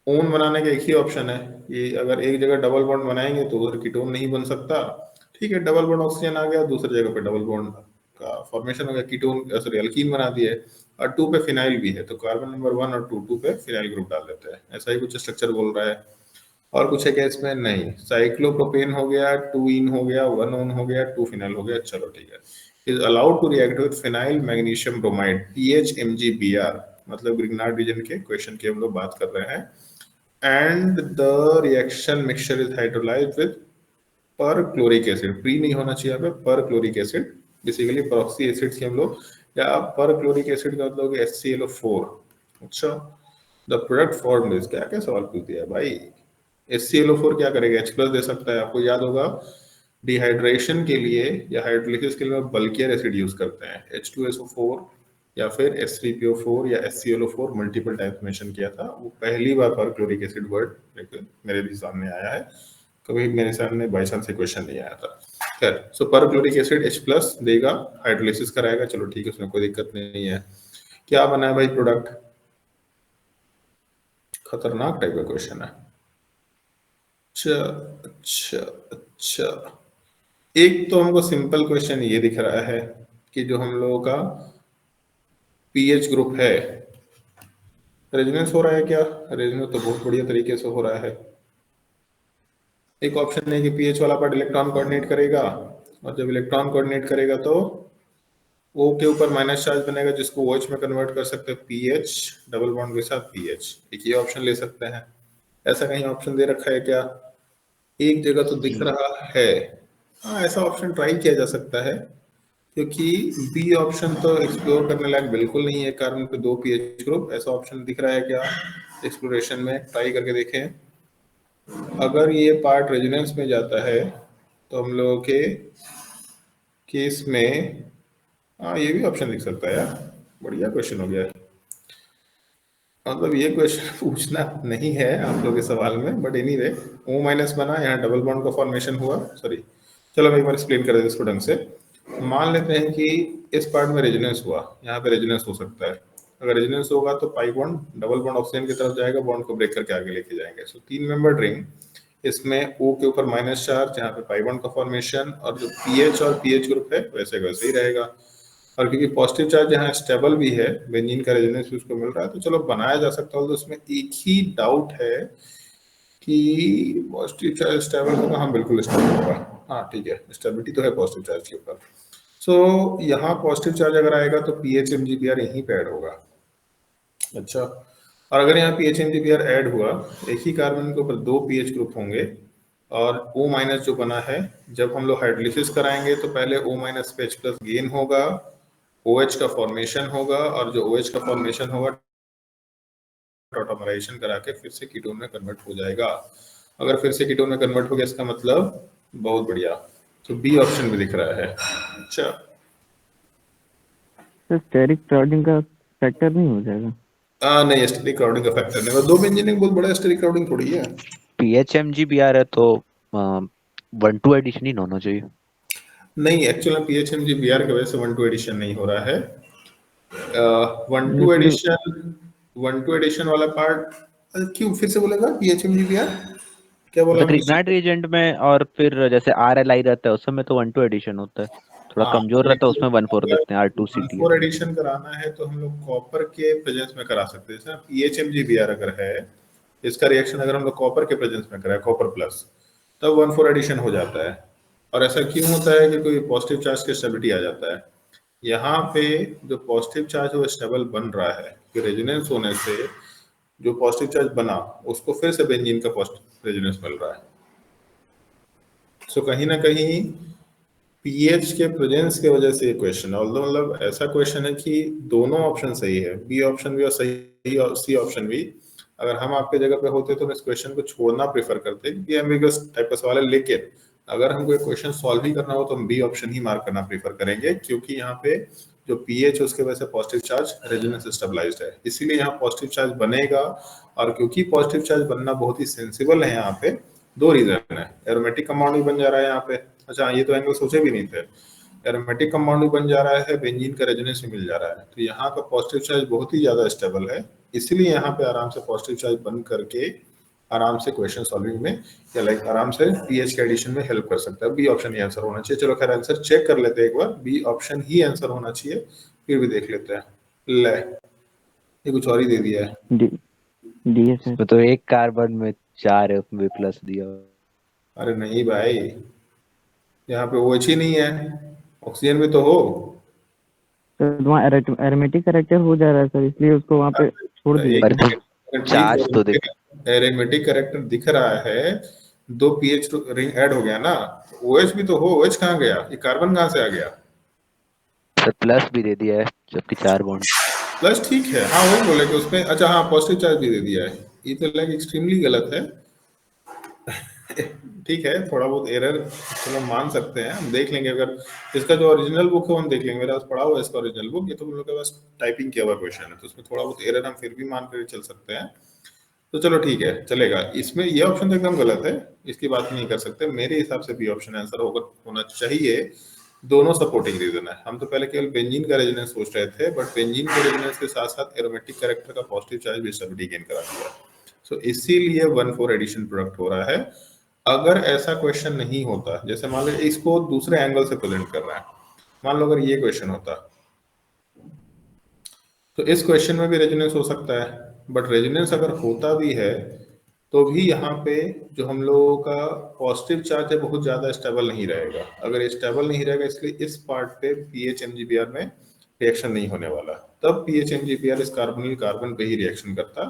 ओन बनाने का एक ही ऑप्शन है, ये अगर एक जगह डबल बॉन्ड बनाएंगे तो उधर कीटोन नहीं बन सकता, ठीक है। डबल बॉन्ड ऑक्सीजन आ गया, दूसरी जगह पे डबल बॉन्ड का फॉर्मेशन हो गया, कीटोन सॉरी अल्कीन बना दिए। और 2 पे फिनाइल भी है तो कार्बन नंबर 1 और 2 पे फिनाइल ग्रुप डाल देते हैं, ऐसा ही कुछ स्ट्रक्चर बोल रहा है। और कुछ है क्या इसमें? नहीं। साइक्लोप्रोपेन हो गया, 2 इन हो गया, 1 ओन हो गया, 2 फिनाइल हो गया, चलो ठीक है। Is allowed to react with phenyl magnesium bromide PH MgBr, मतलब ग्रिग्नार्ड रीजन के क्वेश्चन की हम लोग बात कर रहे हैं। And the reaction mixture is hydrolyzed with perchloric acid, pre नहीं होना चाहिए यहाँ पे, perchloric acid, basically proxy acid की हम लोग, या परक्लोरिक एसिड का मतलब HClO4। अच्छा, द प्रोडक्ट फॉर्म इज, क्या क्या सवाल पूछ दिया है भाई। HClO4 क्या करेगा? H+ दे सकता है, आपको याद होगा डिहाइड्रेशन के लिए या हाइड्रोलिसिस के लिए बल्कियर एसिड यूज करते हैं, H2SO4 या फिर H3PO4 या HClO4, मल्टीपल टाइम्स मेंशन किया था। वो पहली बार परक्लोरिक एसिड वर्ड मेरे भी सामने आया है, कभी मेरे सामने बाई चांस से क्वेश्चन नहीं आया था। खैर, सो परक्लोरिक एसिड H+ देगा, हाइड्रोलिसिस कराएगा, चलो ठीक है, उसमें कोई दिक्कत नहीं है। क्या बना है भाई प्रोडक्ट? खतरनाक टाइप का क्वेश्चन है। अच्छा अच्छा अच्छा, एक तो हमको सिंपल क्वेश्चन ये दिख रहा है कि जो हम लोगों का पीएच ग्रुप है, रेजोनेंस हो रहा है क्या? रेजोनेंस तो बहुत बढ़िया तरीके से हो रहा है। एक ऑप्शन है कि पीएच वाला पार्ट इलेक्ट्रॉन कोऑर्डिनेट करेगा, और जब इलेक्ट्रॉन कोऑर्डिनेट करेगा तो O के ऊपर माइनस चार्ज बनेगा, जिसको OH में कन्वर्ट कर सकते हैं, पीएच डबल बॉन्ड के साथ पीएच। एक ये ऑप्शन ले सकते हैं। ऐसा कहीं ऑप्शन दे रखा है क्या? एक जगह तो दिख रहा है। हाँ, ऐसा ऑप्शन ट्राई किया जा सकता है, क्योंकि बी ऑप्शन तो एक्सप्लोर करने लायक बिल्कुल नहीं है। कार्बन पे 2 पीएच ग्रुप, ऐसा ऑप्शन दिख रहा है क्या एक्सप्लोरेशन में? ट्राई करके देखें। अगर ये पार्ट रेजोनेंस में जाता है तो हम लोगों के केस में, हाँ ये भी ऑप्शन दिख सकता है यार, बढ़िया क्वेश्चन हो गया। मतलब ये क्वेश्चन पूछना नहीं है आप लोगों के सवाल में, बट एनीवे O- बना, यहाँ डबल बॉन्ड का फॉर्मेशन हुआ, सॉरी चलो मैं एक बार एक्सप्लेन कर देता इसको ढंग से। मान लेते हैं कि इस पार्ट में रेजोनेंस हुआ, यहाँ पे रेजोनेंस हो सकता है। अगर रेजोनेंस होगा तो pi bond double bond oxygen की तरफ जाएगा, बॉन्ड को ब्रेक करके आगे लेके जाएंगे। सो 3 मेंबर रिंग, इसमें O के ऊपर माइनस चार्ज, यहाँ पे पाई बॉन्ड का फॉर्मेशन, और जो पीएच और पीएच ग्रुप है वैसे वैसे ही रहेगा। और क्योंकि पॉजिटिव चार्ज यहाँ स्टेबल भी है, बेंजीन का रेजोनेंस भी उसको मिल रहा है, तो चलो बनाया जा सकता है। तो उसमें एक ही डाउट है कि पॉजिटिव चार्ज स्टेबल होगा? हाँ बिल्कुल स्टेबल होगा, हाँ ठीक है, स्टेबिलिटी तो है पॉजिटिव चार्ज के ऊपर। सो यहाँ पॉजिटिव चार्ज अगर आएगा तो पीएच MgBr यहीं पे ऐड होगा। अच्छा, और अगर यहाँ पीएच MgBr ऐड हुआ, एक ही कार्बन के ऊपर 2 पीएच ग्रुप होंगे, और O- जो बना है, जब हम लोग हाइड्रोलिसिस कराएंगे तो पहले O- पे H+ गेन होगा, OH का फॉर्मेशन होगा, और जो OH का फॉर्मेशन होगा टॉटोमराइजेशन करा के फिर से कीटोन में कन्वर्ट हो जाएगा। अगर फिर से कीटोन में कन्वर्ट हो गया, इसका मतलब बहुत बढ़िया, तो बी ऑप्शन भी दिख रहा है। अच्छा, सर स्टेरिक क्राउडिंग का फैक्टर नहीं हो जाएगा? नहीं, स्टेरिक क्राउडिंग का फैक्टर नहीं, 2 बेंजीन बहुत बड़ा स्टेरिक क्राउडिंग थोड़ी है। PHMGBR है तो 1-2 एडिशन ही होना चाहिए। नहीं, एक्चुअली पीएच MgBr की वजह से 1-2 एडिशन नहीं हो रहा है। 1-2 फिर एडिशन, 1-2 एडिशन वाला पार्ट क्यों फिर से बोलेगा? पीएच MgBr क्या बोला मतलब हमने? ग्रिग्नार्ड रिएजेंट में, और फिर जैसे RLI रहता है उसमें तो 1-2 एडिशन होता है, थोड़ा हाँ, कमजोर रहता है उसमें 1,4 अगर देखते हैं, R2CT 1,4 एडिशन कराना है तो हम लोग कॉपर के प्रेजेंस में करा सकते हैं। जैसे PHMGBr अगर है, इसका रिएक्शन अगर हम लोग कॉपर के प्रेजेंस में कराए, कॉपर प्लस, तब 1,4 एडिशन हो जाता है। और ऐसा क्यों होता है कि कोई पॉजिटिव चार्ज की स्टेबिलिटी आ जाता है। यहाँ पे जो पॉजिटिव चार्ज है वो स्टेबल बन रहा है कि रेजोनेंस होने से जो पॉजिटिव चार्ज बना उसको फिर से बेंजीन का पॉजिटिव रेजोनेंस मिल रहा है। सो कहीं ना कहीं पीएच के प्रेजेंस की वजह से ये क्वेश्चन है। ऑल्दो मतलब ऐसा क्वेश्चन है कि दोनों ऑप्शन सही है, बी ऑप्शन भी और सही और सी ऑप्शन भी। अगर हम आपके जगह पे होते तो हम इस क्वेश्चन को छोड़ना प्रेफर करते, क्योंकि एम्बिगुअस टाइप का सवाल है। लेकिन अगर हमको एक क्वेश्चन सॉल्व ही करना हो तो हम बी ऑप्शन ही मार्क करना प्रेफर करेंगे, क्योंकि यहाँ पे जो पीएच है उसके वजह से पॉजिटिव चार्ज रेजोनेंस स्टेबलाइज्ड है, इसीलिए यहाँ पॉजिटिव चार्ज बनेगा। और क्योंकि पॉजिटिव चार्ज बनना बहुत ही सेंसिबल है, यहाँ पे दो रीजन है। एरोमेटिक कंपाउंड भी बन जा रहा है यहाँ पे। अच्छा, ये तो एंगल सोचे भी नहीं थे। एरोमेटिक कंपाउंड भी बन जा रहा है, बेंजीन का रेजोनेंस भी मिल जा रहा है, तो यहाँ का पॉजिटिव चार्ज बहुत ही ज्यादा स्टेबल है। इसलिए यहाँ पे आराम से पॉजिटिव चार्ज बन करके आराम से क्वेश्चन सॉल्विंग में या लाइक आराम से पीएच के एडिशन में हेल्प कर सकता है। बी ऑप्शन ही आंसर होना चाहिए। चलो खैर आंसर चेक कर लेते हैं एक बार, बी ऑप्शन ही आंसर होना चाहिए, फिर भी देख लेते हैं। ले, ये कुछ और ही दे दिया है। डी डी है सर। इसमें तो एक कार्बन में 4 में प्लस दिया। अरे नहीं भाई, यहाँ पे OH ही नहीं है, ऑक्सीजन भी तो हो। सर वहाँ एरोमेटिक करेक्टर हो जा रहा है सर, इसलिए उसको वहाँ पे छोड़ दिया अरे गया। तो चार्ज तो देख, एरोमेटिक करेक्टर दिख रहा है, दो पीएच रिंग ऐड हो गया ना, OH भी तो हो। OH कहाँ गया, ये कार्बन कहाँ से आ गया। सर प्लस भी दे दिया है जबकि 4 बॉन्ड। प्लस ठीक है, हाँ वही बोले कि उसमें, अच्छा हाँ पॉजिटिव चार्ज भी दे दिया है। ये तो लाइक एक्सट्रीमली गलत है। ठीक है, थोड़ा बहुत एरर चलो मान सकते हैं, हम देख लेंगे। अगर इसका जो ओरिजिनल बुक है वो हम देख लेंगे, मेरे पास पड़ा हुआ है इसका ओरिजिनल बुक। ये तो हम लोग के पास टाइपिंग किया हुआ क्वेश्चन है, तो उसमें थोड़ा बहुत एरर हम फिर भी मान कर चल सकते हैं। तो चलो ठीक है, चलेगा। इसमें ये ऑप्शन तो एकदम गलत है, इसकी बात नहीं कर सकते। मेरे हिसाब से बी ऑप्शन आंसर होना चाहिए। दोनों सपोर्टिंग रीजन है। हम तो पहले केवल बेंजीन का रेजोनेंस सोच रहे थे, बट बेंजीन के रेजोनेंस के साथ साथ एरोमेटिक कैरेक्टर का पॉजिटिव चार्ज भी स्टेबिलिटी गेन करा दिया। सो इसीलिए 1,4 एडिशन प्रोडक्ट हो रहा है। अगर ऐसा क्वेश्चन नहीं होता, जैसे मान लो इसको दूसरे एंगल से प्रेजेंट कर रहा है, मान लो अगर ये क्वेश्चन होता तो इस क्वेश्चन में भी रेजोनेंस हो सकता है। बट रेजोनेंस अगर होता भी है तो भी यहाँ पे जो हम लोगों का पॉजिटिव चार्ज है बहुत ज्यादा स्टेबल नहीं रहेगा। अगर ये स्टेबल नहीं रहेगा, इसलिए इस पार्ट पे PHMGBr में रिएक्शन नहीं होने वाला। तब PHMGBr इस कार्बोनिल कार्बन पे ही रिएक्शन करता,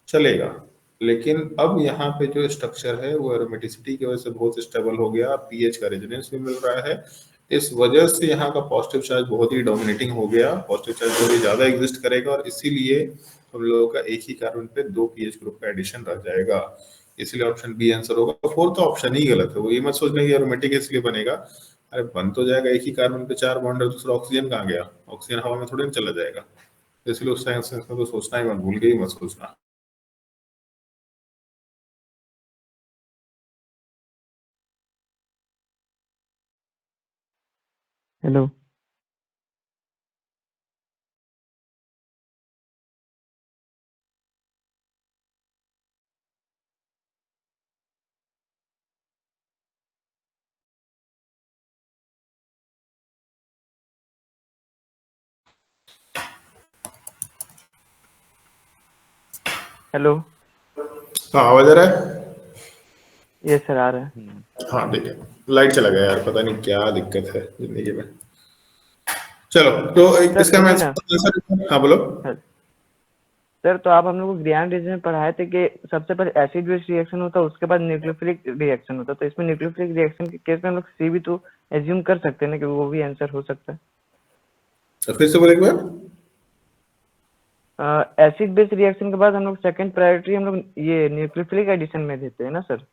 चलेगा। लेकिन अब यहाँ पे जो स्ट्रक्चर है वो एरोमेटिसिटी की वजह से बहुत स्टेबल हो गया, पीएच का रेजोनेंस भी मिल रहा है। इस वजह से यहाँ का पॉजिटिव चार्ज बहुत ही डोमिनेटिंग हो गया, पॉजिटिव चार्ज बहुत ही ज्यादा एग्जिस्ट करेगा, और इसीलिए हम लोगों का एक ही कार्बन पे दो पीएच ग्रुप का एडिशन रह जाएगा। इसलिए ऑप्शन बी आंसर होगा। फोर्थ ऑप्शन ही गलत है। वो ये मत सोचना कि एरोमेटिक इसलिए बनेगा, अरे बन तो जाएगा, एक ही कार्बन पे 4 बॉन्ड है, दूसरा ऑक्सीजन कहाँ गया, ऑक्सीजन हवा में थोड़ी ना चला जाएगा। इसलिए उस सेंस में तो सोचना ही मत, भूल के ही मत सोचना। हेलो। हेलो। हाँ आवाज आ रहा है। ये सर आ रहा है। हाँ देखिए, लाइट चला गया यार, पता नहीं क्या दिक्कत है जिंदगी में। चलो तो सर इसका मैं सुनिए ना। हाँ बोलो। सर तो आप हम लोग को ज्ञान रीजन में पढ़ाए थे कि सबसे पहले एसिड बेस रिएक्शन होता है, उसके बाद न्यूक्लियोफिलिक रिएक्शन होता है। तो इसमें न्यूक्लियोफिलिक रिएक्शन के केस में हम लोग सी भी तो एज्यूम कर सकते हैं ना कि वो भी आंसर हो सकता है। तो फिर से बोले एक बार। एसिड बेस रिएक्शन के बाद हम लोग सेकंड प्रायोरिटी हम लोग ये न्यूक्लियोफिलिक एडिशन में देते हैं ना सर।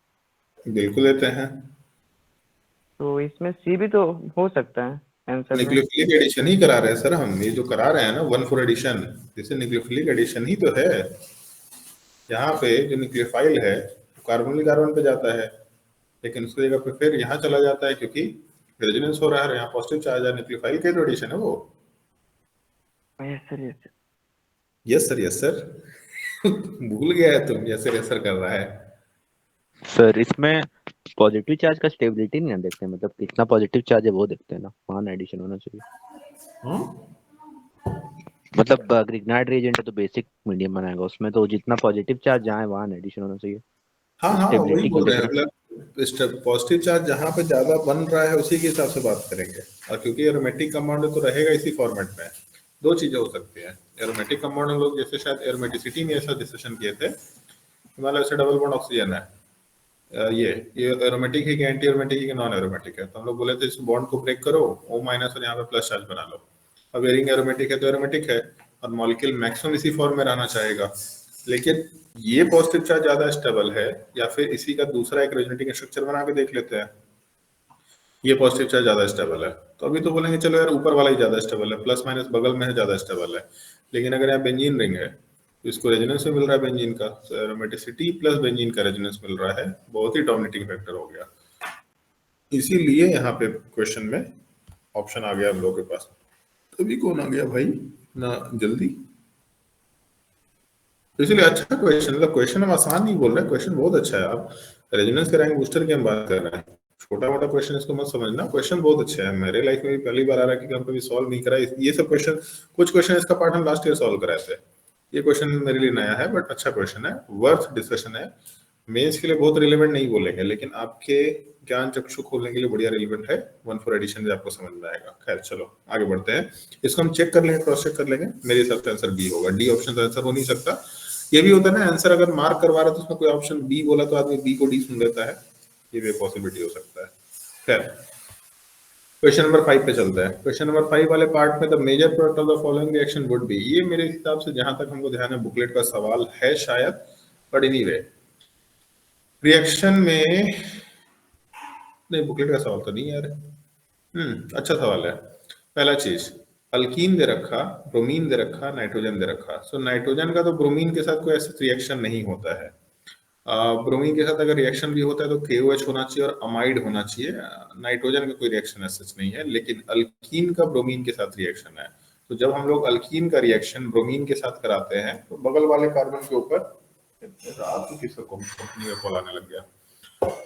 बिल्कुल देते हैं। तो इसमें सी भी तो हो सकता है आंसर में। न्यूक्लियोफिलिक एडिशन ही करा रहे हैं सर हम, ये जो करा रहे हैं ना 1,4 एडिशन, जैसे न्यूक्लियोफिलिक एडिशन ही तो है। यहाँ पे जो न्यूक्लियोफाइल है कार्बोनिल कार्बन पे जाता है, लेकिन उसकी जगह पे फिर यहाँ चला जाता है क्योंकि रेजोनेंस हो रहा है, यहाँ पॉजिटिव चार्ज है। न्यूक्लियोफाइल का जो एडिशन है वो। Yes sir yes sir. Yes sir yes sir. भूल गया है तुम, यस सर यस सर कर रहा है। सर इसमें पॉजिटिव चार्ज का स्टेबिलिटी नहीं ना देखते, मतलब कितना पॉजिटिव चार्ज है वो देखते हैं ना, वहां एडिशन होना चाहिए। मतलब ग्रिग्नाइट रिएजेंट है तो बेसिक मीडियम बनाएगा, उसमें तो जितना पॉजिटिव चार्ज जहाँ है वहां एडिशन होना चाहिए। हाँ हाँ, वही स्टेबिलिटी क्यों बोल देख रहे हैं, रहे मतलब पॉजिटिव चार्ज जहाँ पे ज्यादा बन रहा है उसी के हिसाब से बात करेंगे। और क्योंकि एरोमेटिक कंपाउंड है तो रहेगा इसी फॉर्मेट में। दो चीजें हो सकती हैं, एरोमेटिक कंपाउंड हम लोग जैसे शायद एरोमेटिसिटी में ऐसा डिस्कशन किए थे, हिमालय से डबल बॉन्ड ऑक्सीजन है, ये एरोमेटिक है कि एंटी एरोमेटिक है कि नॉन एरोमेटिक है, तो हम लोग बोले थे इस बॉन्ड को ब्रेक करो, O माइनस और यहाँ पे प्लस चार्ज बना लो। अब ये रिंग एरोमेटिक है तो एरोमेटिक है और मॉलिक्यूल मैक्सिमम इसी फॉर्म में रहना चाहेगा, लेकिन ये पॉजिटिव चार्ज ज्यादा स्टेबल है, या फिर इसी का दूसरा एक रेजोनेटिंग स्ट्रक्चर बना के देख लेते हैं, ये पॉजिटिव चार्ज ज्यादा स्टेबल है। तो अभी तो बोलेंगे चलो यार ऊपर वाला ही ज्यादा स्टेबल है, प्लस माइनस बगल में है ज्यादा स्टेबल है, लेकिन अगर यहाँ बेंजीन रिंग है तो इसको रेजोनेंस में मिल रहा है बेंजीन का, एरोमेटिसिटी प्लस बेंजीन का रेजोनेंस मिल रहा है, बहुत ही डोमिनेटिंग फैक्टर हो गया। इसीलिए यहाँ पे क्वेश्चन में ऑप्शन आ गया हम लोग के पास। तभी कौन आ गया भाई ना जल्दी, तो इसलिए अच्छा क्वेश्चन, मतलब क्वेश्चन हम आसान नहीं बोल रहे, क्वेश्चन बहुत अच्छा है। आप रेजोनेंस के रैंक बूस्टर की हम बात कर रहे हैं, छोटा मोटा क्वेश्चन इसको मत समझना, क्वेश्चन बहुत अच्छा है। मेरे लाइफ में भी पहली बार आ रहा है कि हम कभी सॉल्व नहीं करा ये सब क्वेश्चन। कुछ क्वेश्चन इसका पार्ट हम लास्ट ईयर सॉल्व कराए थे, ये क्वेश्चन मेरे लिए नया है, बट अच्छा क्वेश्चन है, वर्थ डिस्कशन है। मेंस के लिए बहुत रिलेवेंट नहीं बोलेंगे, लेकिन आपके ज्ञान चक्षु खोलने के लिए बढ़िया रिलेवेंट है। 1-4 एडिशन से आपको समझ में आएगा। खैर चलो आगे बढ़ते हैं, इसको हम चेक कर लेंगे, क्रॉस चेक कर लेंगे। मेरे हिसाब से आंसर बी होगा, डी ऑप्शन आंसर हो नहीं सकता। ये भी होता है ना, आंसर अगर मार्क करवा रहा है तो उसमें कोई ऑप्शन बी बोला तो आदमी बी को डी सुन लेता है, ये भी पॉसिबिलिटी हो सकता है। खैर क्वेश्चन नंबर 5 पे चलता है। क्वेश्चन नंबर 5 वाले पार्ट में the major product of the following reaction would be, ये मेरे हिसाब से जहां तक हमको ध्यान है बुकलेट का सवाल है शायद, बट एनीवे रिएक्शन में नहीं, बुकलेट का सवाल तो नहीं यार। अच्छा सवाल है। पहला चीज, अल्कीन दे रखा, ब्रोमीन दे रखा, नाइट्रोजन दे रखा। सो नाइट्रोजन का तो ब्रोमीन के साथ कोई ऐसा रिएक्शन नहीं होता है। ब्रोमीन के साथ अगर रिएक्शन भी होता है तो KOH होना चाहिए और अमाइड होना चाहिए। नाइट्रोजन का कोई रिएक्शन सच नहीं है, लेकिन अल्कीन का ब्रोमीन के साथ रिएक्शन है। तो जब हम लोग अल्कीन का रिएक्शन ब्रोमीन के साथ कराते हैं तो बगल वाले कार्बन के ऊपर, रात को किसका कंपनी में कॉल आने लग गया,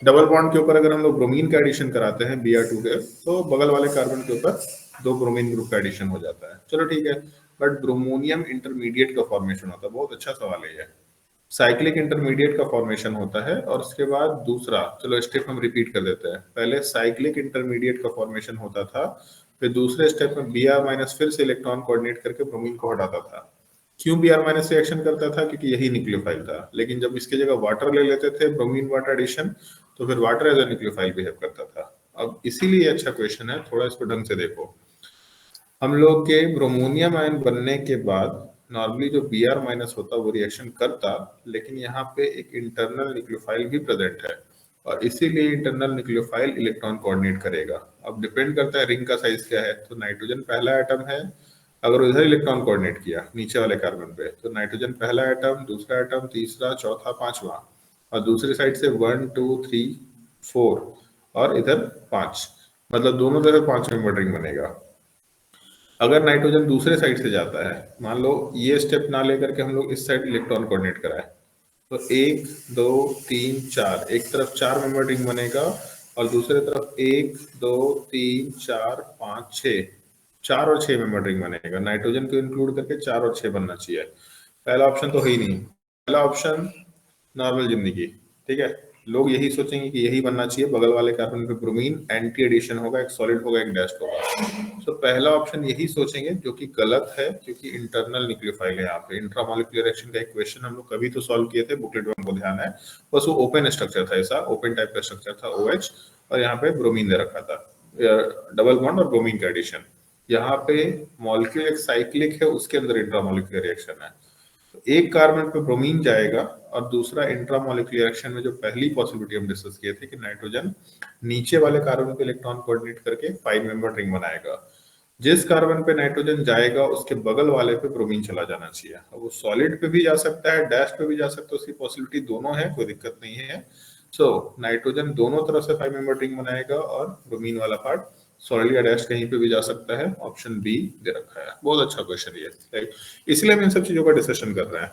डबल बॉन्ड के ऊपर अगर हम लोग ब्रोमीन का एडिशन कराते हैं Br2 के, तो बगल वाले कार्बन के ऊपर 2 ब्रोमीन ग्रुप का एडिशन हो जाता है। चलो ठीक है, बट ब्रोमोनियम इंटरमीडिएट का फॉर्मेशन होता है। बहुत अच्छा सवाल है ये। साइक्लिक इंटरमीडिएट का फॉर्मेशन होता है और उसके बाद दूसरा, चलो स्टेप हम रिपीट कर देते हैं। पहले साइक्लिक इंटरमीडिएट का फॉर्मेशन होता था, फिर दूसरे स्टेप में Br- फिर से इलेक्ट्रॉन कोऑर्डिनेट करके ब्रोमीन को हटाता था। क्यों Br- रिएक्शन करता था? क्योंकि यही न्यूक्लियोफाइल था। लेकिन जब इसकी जगह वाटर ले लेते थे, ब्रोमीन वाटर एडिशन, तो फिर water as a nucleophile behave करता था। अब इसीलिए अच्छा क्वेश्चन है, थोड़ा इसको ढंग से देखो। हम लोग के ब्रोमोनियम आयन बनने के बाद नॉर्मली जो Br- होता वो रिएक्शन करता, लेकिन यहाँ पे एक इंटरनल न्यूक्लियोफाइल भी प्रेजेंट है और इसीलिए इंटरनल न्यूक्लियोफाइल इलेक्ट्रॉन कोऑर्डिनेट करेगा। अब डिपेंड करता है रिंग का साइज क्या है। तो नाइट्रोजन पहला एटम है, अगर उधर इलेक्ट्रॉन कोऑर्डिनेट किया नीचे वाले कार्बन पे, तो नाइट्रोजन पहला एटम, दूसरा एटम, तीसरा, चौथा, पांचवा, और दूसरी साइड से 1 2 3 4 और इधर 5, मतलब दोनों तरफ 5 मेंबर रिंग बनेगा। अगर नाइट्रोजन दूसरे साइड से जाता है, मान लो ये स्टेप ना लेकर के हम लोग इस साइड इलेक्ट्रॉन कोऑर्डिनेट कराए, तो 1 2 3 4, एक तरफ 4 मेंबर रिंग बनेगा और दूसरे तरफ 1 2 3 4 5 6, 4 और 6 मेंबर रिंग बनेगा। नाइट्रोजन को इंक्लूड करके 4 और 6 बनना चाहिए। पहला ऑप्शन तो है ही नहीं, पहला ऑप्शन नॉर्मल जिंदगी, ठीक है। लोग यही सोचेंगे कि यही बनना चाहिए, बगल वाले कार्बन पे ब्रोमीन, एंटी एडिशन होगा, एक सॉलिड होगा, एक डैश होगा। तो पहला ऑप्शन यही सोचेंगे, जो कि गलत है, क्योंकि इंटरनल न्यूक्लियोफाइल है यहाँ पे। इंट्रामोलिकुलर रिएक्शन का एक क्वेश्चन हम लोग कभी तो सॉल्व किए थे, बुकलेट में हमको ध्यान है, बस वो ओपन स्ट्रक्चर था, ऐसा ओपन टाइप का स्ट्रक्चर था OH, और यहाँ पे ब्रोमीन दे रखा था, डबल बॉन्ड और ब्रोमीन का एडिशन। यहाँ पे मॉलिक्यूल एक साइक्लिक है, उसके अंदर इंट्रामोलिकुलर रिएक्शन है। तो एक कार्बन पे ब्रोमीन जाएगा और दूसरा इंट्रामोलिकुलर रिएक्शन में जो पहली पॉसिबिलिटी हम डिस्कस किए थे कि नाइट्रोजन नीचे वाले कार्बन पे इलेक्ट्रॉन कोऑर्डिनेट करके 5 मेंबर रिंग बनाएगा। जिस कार्बन पे नाइट्रोजन जाएगा उसके बगल वाले पे ब्रोमीन चला जाना चाहिए। अब वो सॉलिड पे भी जा सकता है, डैश पे भी जा सकता है, उसकी पॉसिबिलिटी दोनों है, कोई दिक्कत नहीं है। सो नाइट्रोजन दोनों तरफ से 5 मेंबर रिंग बनाएगा और ब्रोमीन वाला पार्ट सॉलिड या डैश कहीं पे भी जा सकता है। ऑप्शन बी दे रखा है। बहुत अच्छा क्वेश्चन ये, राइट, इसलिए हम इन सब चीजों का डिस्कशन कर रहे हैं।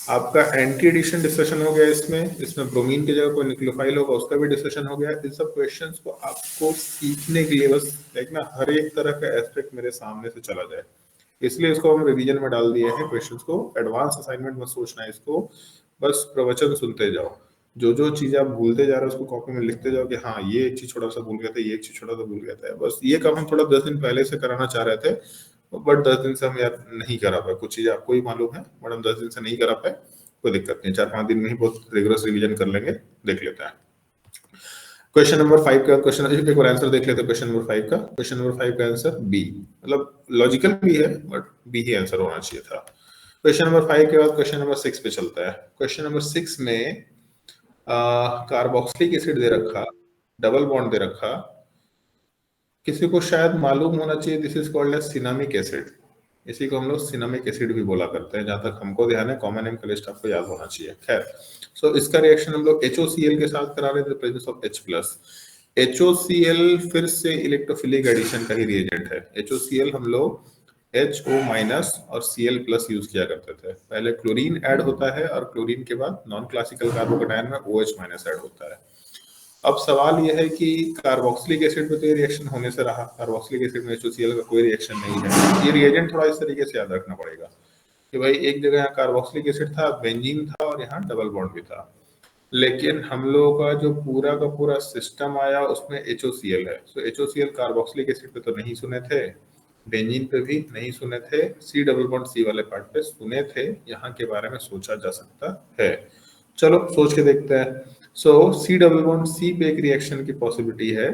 आपका एंटी एडिशन डिस्कशन हो गया, इसमें ब्रोमीन की जगह कोई न्यूक्लियोफाइल होगा उसका भी डिस्कशन हो गया। इन सब क्वेश्चंस को आपको सीखने के लिए बस लाइक ना हर एक तरह का एस्पेक्ट मेरे सामने से चला जाए, इसलिए इसको हम रिवीजन में डाल दिए हैं क्वेश्चंस को। एडवांस असाइनमेंट मत सोचना है इसको, बस प्रवचन सुनते जाओ, जो जो चीज आप भूलते जा रहे हो उसको कॉपी में लिखते जाओ कि हाँ ये एक चीज छोटा सा भूल गया था, ये एक चीज छोटा सा भूल गया था। बस ये काम हम थोड़ा 10 दिन पहले से कराना चाह रहे थे, बट 10 दिन से हम यार नहीं करा पाए, कुछ चीजें आपको ही मालूम है, बट हम 10 दिन से नहीं करा पाए। कोई दिक्कत नहीं, 4-5 दिन में ही बहुत रिगरस रिवीजन कर लेंगे, देख लेते हैं। क्वेश्चन नंबर 5 का क्वेश्चन एक बार आंसर देख लेते हैं। क्वेश्चन नंबर 5 का, क्वेश्चन नंबर 5 का आंसर बी, मतलब लॉजिकल भी है बट बी ही आंसर होना चाहिए था। क्वेश्चन नंबर 5 के बाद क्वेश्चन नंबर 6 पे चलता है। क्वेश्चन नंबर 6 में कार्बोक्सिलिक एसिड दे रखा, डबल बॉन्ड दे रखा, किसी को शायद मालूम होना चाहिए this is called as cinnamic acid, इसी को हम लोग सिनामिक एसिड भी बोला करते हैं, जहां तक हमको ध्यान है, कॉमन नेम का लिस्ट आपको याद होना चाहिए। खैर, सो इसका रिएक्शन हम लोग HOCl के साथ करा रहे थे, प्रेजेंस ऑफ H+। HOCl फिर से इलेक्ट्रोफिलिक एडिशन का ही रिएजेंट है। HOCl हम लोग HO- और Cl+ यूज किया करते थे। पहले क्लोरीन ऐड होता है और क्लोरीन के बाद नॉन क्लासिकल कार्बोकेटायन में OH- ऐड होता है। अब सवाल यह है कि कार्बोक्सिलिक एसिड में तो ये रिएक्शन होने से रहा, कार्बोक्सिलिक एसिड में HOCl का कोई रिएक्शन नहीं है। ये रिएजेंट थोड़ा इस तरीके से याद रखना पड़ेगा कि भाई एक जगह यहाँ कार्बोक्सिलिक एसिड था, बेंजीन था और यहाँ डबल बॉन्ड भी था, लेकिन हम लोगों का जो पूरा का पूरा सिस्टम आया उसमें HOCl है। तो HOCl कार्बोक्सिलिक एसिड पे तो नहीं सुने थे, बेंजीन पे भी नहीं सुने थे, C डबल बॉन्ड C वाले पार्ट पे सुने थे, यहाँ के बारे में सोचा जा सकता है। चलो सोच के देखते हैं। सो C डबल बॉन्ड C पे एक रिएक्शन की पॉसिबिलिटी है,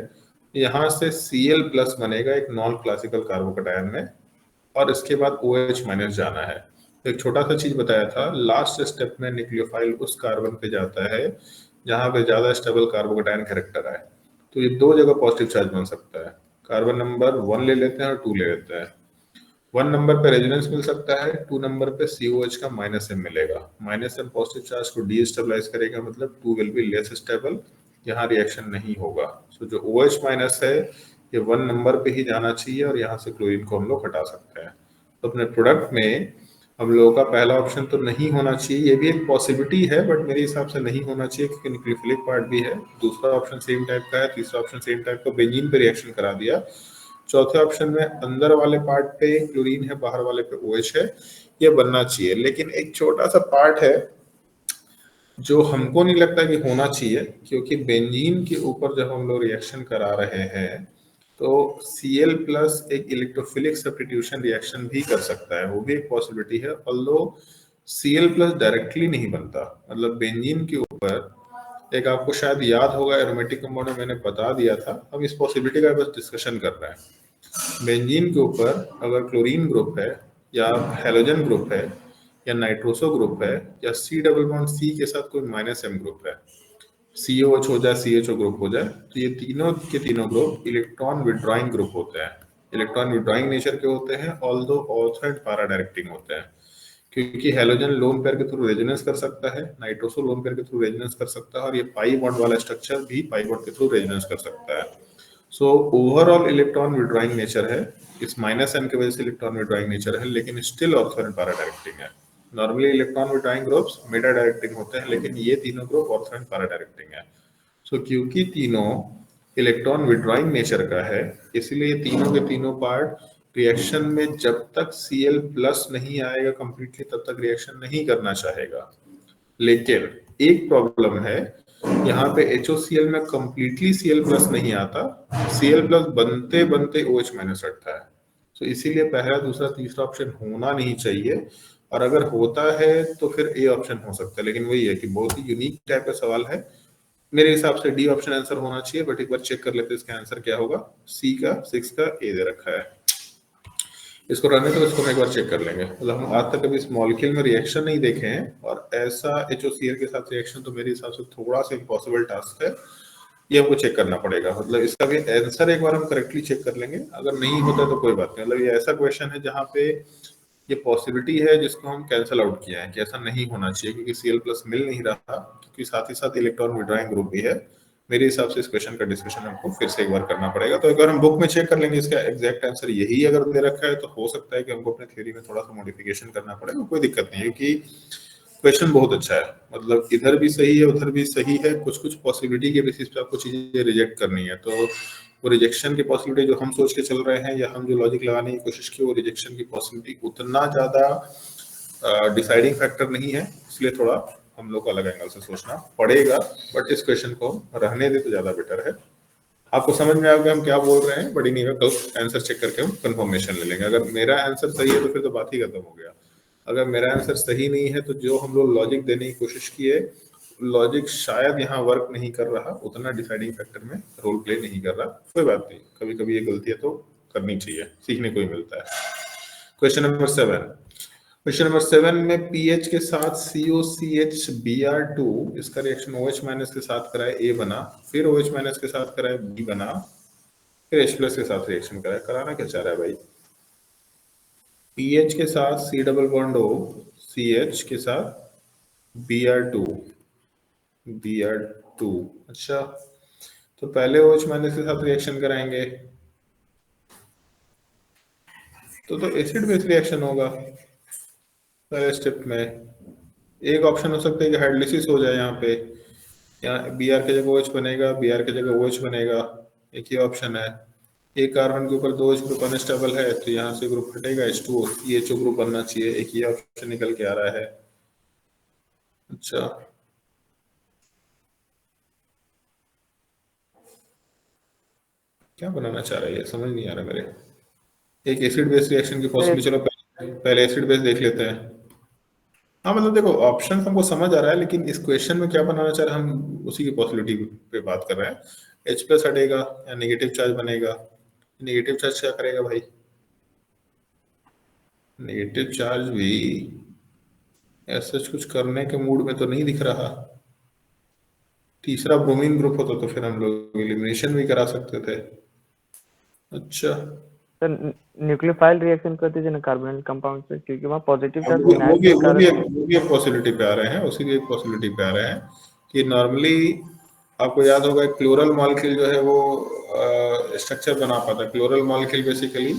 यहाँ से Cl+ बनेगा एक नॉन क्लासिकल कार्बोकेटायन में, और इसके बाद OH- जाना है। तो एक छोटा सा चीज बताया था, लास्ट स्टेप में न्यूक्लियोफाइल उस कार्बन पे जाता है जहां पे ज्यादा स्टेबल कार्बोकेटायन कैरेक्टर है। तो ये दो जगह पॉजिटिव चार्ज बन सकता है, कार्बन नंबर 1 ले लेते हैं और 2 ले लेते हैं। 1 नंबर पे रेजोनेंस मिल सकता है, 2 नंबर पे COH का -M मिलेगा। -M पॉजिटिव चार्ज को डीस्टेबलाइज करेगा, मतलब 2 विल बी लेस स्टेबल, यहाँ रिएक्शन नहीं होगा। सो जो OH- है ये 1 नंबर पे ही जाना चाहिए और यहाँ से क्लोरीन को हम लोग हटा सकते हैं। तो अपने प्रोडक्ट में हम लोगों का पहला ऑप्शन तो नहीं होना चाहिए, ये भी एक पॉसिबिलिटी है बट मेरे हिसाब से नहीं होना चाहिए क्योंकि न्यूक्लियोफिलिक पार्ट भी है। दूसरा ऑप्शन सेम टाइप का है, तीसरा ऑप्शन सेम टाइप का, बेंजीन पे रिएक्शन करा दिया। चौथे ऑप्शन में अंदर वाले पार्ट पे क्लोरीन है, बाहर वाले पे OH है, ये बनना चाहिए। लेकिन एक छोटा सा पार्ट है जो हमको नहीं लगता कि होना चाहिए, क्योंकि बेंजीन के ऊपर जब हम लोग रिएक्शन करा रहे हैं तो Cl+ एक इलेक्ट्रोफिलिक सब्स्टिट्यूशन रिएक्शन भी कर सकता है, वो भी एक पॉसिबिलिटी है। ऑल्दो Cl+ डायरेक्टली नहीं बनता, मतलब बेंजीन के ऊपर एक आपको शायद याद होगा एरोमेटिक कंपाउंड में मैंने बता दिया था, हम इस पॉसिबिलिटी का बस डिस्कशन कर रहे हैं। बेंजीन के ऊपर अगर क्लोरीन ग्रुप है या हेलोजन ग्रुप है या नाइट्रोसो ग्रुप है या C डबल बॉन्ड C के साथ कोई -M ग्रुप है, COH हो जाए, CHO ग्रुप हो जाए, तो ये तीनों के तीनों ग्रुप इलेक्ट्रॉन विड्रॉइंग ग्रुप होते हैं। इलेक्ट्रॉन विड्रॉइंग नेचर के होते हैं, although ortho and para directing होते हैं, क्योंकि हेलोजन लोन पेयर के थ्रू रेजोनेंस कर सकता है, नाइट्रोसो लोन पेयर के थ्रू रेजोनेंस कर सकता है, और ये पाई बॉन्ड वाला स्ट्रक्चर भी पाई बॉन्ड के थ्रू रेजोनेंस कर सकता है। So overall electron withdrawing nature है, इस -M की वजह से इलेक्ट्रॉन विड्रॉइंग नेचर है, लेकिन still ortho and para directing है। Normally electron withdrawing groups meta directing होते हैं, लेकिन ये तीनों group ortho and para directing है। सो क्योंकि तीनों इलेक्ट्रॉन विड्रॉइंग नेचर का है, इसलिए तीनों के तीनों पार्ट रिएक्शन में जब तक Cl+ नहीं आएगा कंप्लीटली तब तक रिएक्शन नहीं करना चाहेगा। लेकिन एक प्रॉब्लम है, यहाँ पे HOCl में कंप्लीटली Cl+ नहीं आता, Cl+ बनते बनते OH- हटता है। तो इसीलिए पहला दूसरा तीसरा ऑप्शन होना नहीं चाहिए, और अगर होता है तो फिर A ऑप्शन हो सकता है। लेकिन वही है कि बहुत ही यूनिक टाइप का सवाल है, मेरे हिसाब से D ऑप्शन आंसर होना चाहिए, बट एक बार चेक कर लेते हैं इसका आंसर क्या होगा। C का 6 का A दे रखा है, इसको रहने तो इसको हम एक बार चेक कर लेंगे। मतलब हम आज तक कभी इस मॉलिक्यूल में रिएक्शन नहीं देखे हैं, और ऐसा HOCl के साथ रिएक्शन तो मेरे हिसाब से थोड़ा सा इम्पॉसिबल टास्क है, ये हमको चेक करना पड़ेगा। मतलब इसका भी आंसर एक बार हम करेक्टली चेक कर लेंगे, अगर नहीं होता तो कोई बात नहीं। मतलब ये ऐसा क्वेश्चन है जहाँ पे ये पॉसिबिलिटी है जिसको हम कैंसिल आउट किया है कि ऐसा नहीं होना चाहिए, क्योंकि Cl+ मिल नहीं रहा, क्योंकि साथ ही साथ इलेक्ट्रॉन विड्रॉइंग ग्रुप भी है। मेरे हिसाब से इस क्वेश्चन का डिस्कशन हमको फिर से एक बार करना पड़ेगा। तो एक बार हम बुक में चेक कर लेंगे, इसका एग्जैक्ट आंसर यही अगर दे रखा है तो हो सकता है कि हमको अपने थ्योरी में थोड़ा सा मॉडिफिकेशन करना पड़ेगा, कोई दिक्कत नहीं है, क्योंकि क्वेश्चन बहुत अच्छा है, मतलब इधर भी सही है उधर भी सही है, कुछ कुछ पॉसिबिलिटी के बेसिस पे आपको चीजें रिजेक्ट करनी है, तो वो रिजेक्शन की पॉसिबिलिटी जो हम सोच के चल रहे हैं या हम जो लॉजिक लगाने की कोशिश की, वो रिजेक्शन की पॉसिबिलिटी उतना ज्यादा डिसाइडिंग फैक्टर नहीं है, इसलिए थोड़ा हम लोग को अलग एंगल से सोचना पड़ेगा। बट इस क्वेश्चन को रहने दे तो ज्यादा बेटर है। आपको समझ में आ गया हम क्या बोल रहे हैं, बड़ी नहीं है, कल आंसर चेक करके हम कंफर्मेशन ले लेंगे। अगर मेरा आंसर सही है तो फिर तो बात ही खत्म हो गया, अगर मेरा आंसर सही नहीं है तो जो हम लोग लॉजिक देने की कोशिश किए, लॉजिक शायद यहाँ वर्क नहीं कर रहा, उतना डिसाइडिंग फैक्टर में रोल प्ले नहीं कर रहा। कोई बात नहीं, कभी कभी ये गलतियां तो करनी चाहिए, सीखने को ही मिलता है। क्वेश्चन नंबर 7, क्वेश्चन नंबर 7 में पीएच के साथ COCH Br2 इसका रिएक्शन OH माइनस के साथ कराए A बना, फिर OH माइनस के साथ कराए B बना, फिर H प्लस के साथ रिएक्शन कराए। कराना क्या चाह रहा है भाई? पीएच के साथ C double bond O CH के साथ Br2 अच्छा, तो पहले OH माइनस के साथ रिएक्शन कराएंगे तो एसिड बेस रिएक्शन होगा पहले स्टेप में। एक ऑप्शन हो सकता है कि हाइड्रोलिसिस हो जाए, यहाँ पे यहाँ Br की जगह OH बनेगा, Br की जगह OH बनेगा, एक ही ऑप्शन है। एक कार्बन के ऊपर 2 H ग्रुप अनस्टेबल है तो यहाँ से ग्रुप हटेगा, H2O CHO ग्रुप बनना चाहिए, एक ही ऑप्शन निकल के आ रहा है। अच्छा, क्या बनाना चाह रहा है ये समझ नहीं आ रहा मेरे। एक एसिड बेस रिएक्शन की पॉसिबिलिटी, चलो पहले एसिड बेस देख लेते हैं। हाँ मतलब देखो ऑप्शन हमको समझ आ रहा है, लेकिन इस क्वेश्चन में क्या बनाना चाह रहे हैं हम, उसी की पॉसिबिलिटी पे बात कर रहे हैं। H प्लस हटेगा या नेगेटिव चार्ज बनेगा, नेगेटिव चार्ज क्या करेगा भाई? नेगेटिव चार्ज भी ऐसा कुछ करने के मूड में तो नहीं दिख रहा। तीसरा ब्रोमीन ग्रुप होता तो फिर हम लोग एलिमिनेशन भी करा सकते थे। अच्छा, सर न्यूक्लियोफाइल रिएक्शन कर दीजिए ना कार्बोनिल कंपाउंड से, क्योंकि वहाँ पॉजिटिव चार्ज वो विनाइल भी के वो कारण भी है। वो भी एक पॉसिबिलिटी पे आ रहे हैं, उसी की एक पॉसिबिलिटी पे आ रहे हैं कि नॉर्मली आपको याद होगा क्लोरल मॉलिक्यूल जो है वो स्ट्रक्चर बना पाता है। क्लोरल मॉलिक्यूल बेसिकली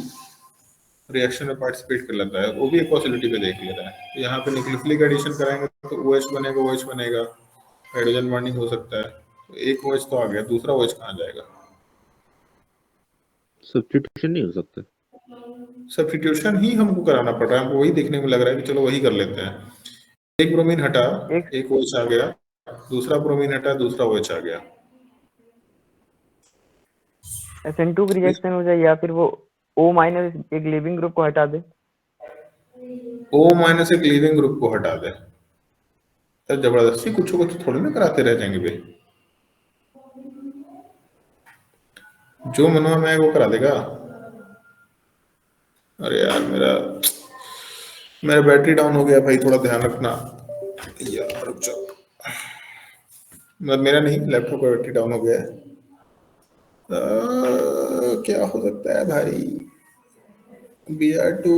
रिएक्शन में पार्टिसिपेट कर लेता है, वो भी एक पॉसिबिलिटी पे देख लेता है। तो यहाँ पे न्यूक्लियोफिलिक एडिशन कराएंगे तो OH बनेगा, OH बनेगा, हाइड्रोजन बॉन्डिंग हो सकता है, तो एक OH तो आ गया, दूसरा OH कहाँ जाएगा? सब्स्टिट्यूशन नहीं हो सकता? सब्स्टिट्यूशन ही हमको कराना पड़ रहा है, हमको वही देखने में लग रहा है कि चलो वही कर लेते हैं। एक ब्रोमीन हटा, एक एक OH आ गया, दूसरा ब्रोमीन हटा, दूसरा OH आ गया। SN2 की रिएक्शन हो जाए, या फिर वो O माइनस एक लिविंग ग्रुप को हटा दे। O माइनस एक लिविंग ग्रुप को हटा दे, तो जबरदस्ती कुछ कुछ थोड़ी ना कराते रह जाएंगे भाई, जो मनवा में वो करा देगा। अरे यार मेरा मेरा बैटरी डाउन हो गया भाई, थोड़ा ध्यान रखना यार, रुक जाओ। मेरा नहीं, लैपटॉप का बैटरी डाउन हो गया है। क्या हो सकता है भाई? Br2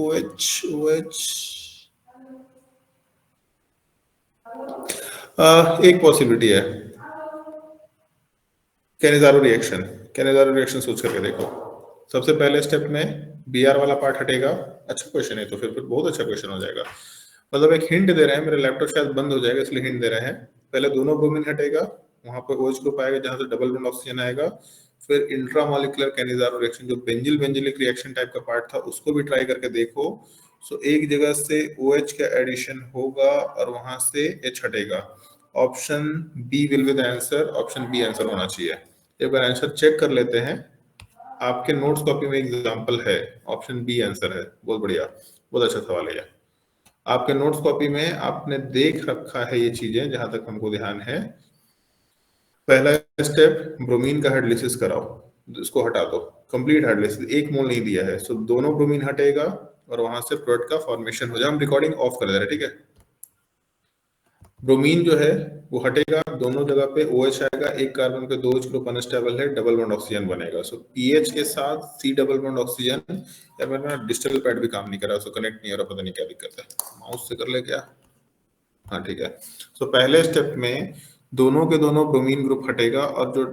OH एक पॉसिबिलिटी है, कैनिजारो रिएक्शन। कैनिजारो रिएक्शन सोच करके देखो। सबसे पहले स्टेप में Br वाला पार्ट हटेगा। अच्छा क्वेश्चन है, तो फिर बहुत अच्छा क्वेश्चन हो जाएगा। मतलब एक हिंट दे रहे हैं, मेरा लैपटॉप शायद बंद हो जाएगा इसलिए हिंट दे रहे हैं। पहले दोनों ब्रोमीन हटेगा, वहां पर OH ग्रुप आएगा जहां से डबल बॉन्ड ऑक्सीजन आएगा, फिर इंट्रामोलिकुलर कैनिजारो रिएक्शन, जो बेंजिल बेंजिलिक रिएक्शन टाइप का पार्ट था उसको भी ट्राई करके देखो। सो एक जगह से OH का एडिशन होगा और वहां से H हटेगा। Option B will be the answer, option B answer होना चाहिए। एक बार आंसर चेक कर लेते हैं। आपके नोट्स कॉपी में एग्जांपल है, ऑप्शन बी आंसर है। बहुत बढ़िया, बहुत अच्छा सवाल है। आपके नोट्स कॉपी में आपने देख रखा है ये चीजें, जहां तक हमको ध्यान है। पहला स्टेप ब्रोमीन का हाइड्रोलिसिस कराओ, इसको हटा दो, कंप्लीट हाइड्रोलिसिस, एक मोल नहीं दिया है, सो दोनों ब्रोमीन हटेगा और वहां से प्रोडक्ट का फॉर्मेशन हो जाए। हम रिकॉर्डिंग ऑफ कर दे रहे हैं, ठीक है। ब्रोमीन जो है वो हटेगा, दोनों जगह पे OH आएगा, एक कार्बन पे 2 H ग्रुप अनस्टेबल है, डबल बॉन्ड ऑक्सीजन बनेगा। सो पीएच के साथ C डबल बॉन्ड ऑक्सीजन, या मेरा डिजिटल पैड भी काम नहीं कर रहा, सो कनेक्ट नहीं हो रहा, पता नहीं क्या दिक्कत है। माउस से कर ले क्या? हाँ ठीक है। सो पहले स्टेप में दोनों के दोनों ब्रोमीन ग्रुप हटेगा और जो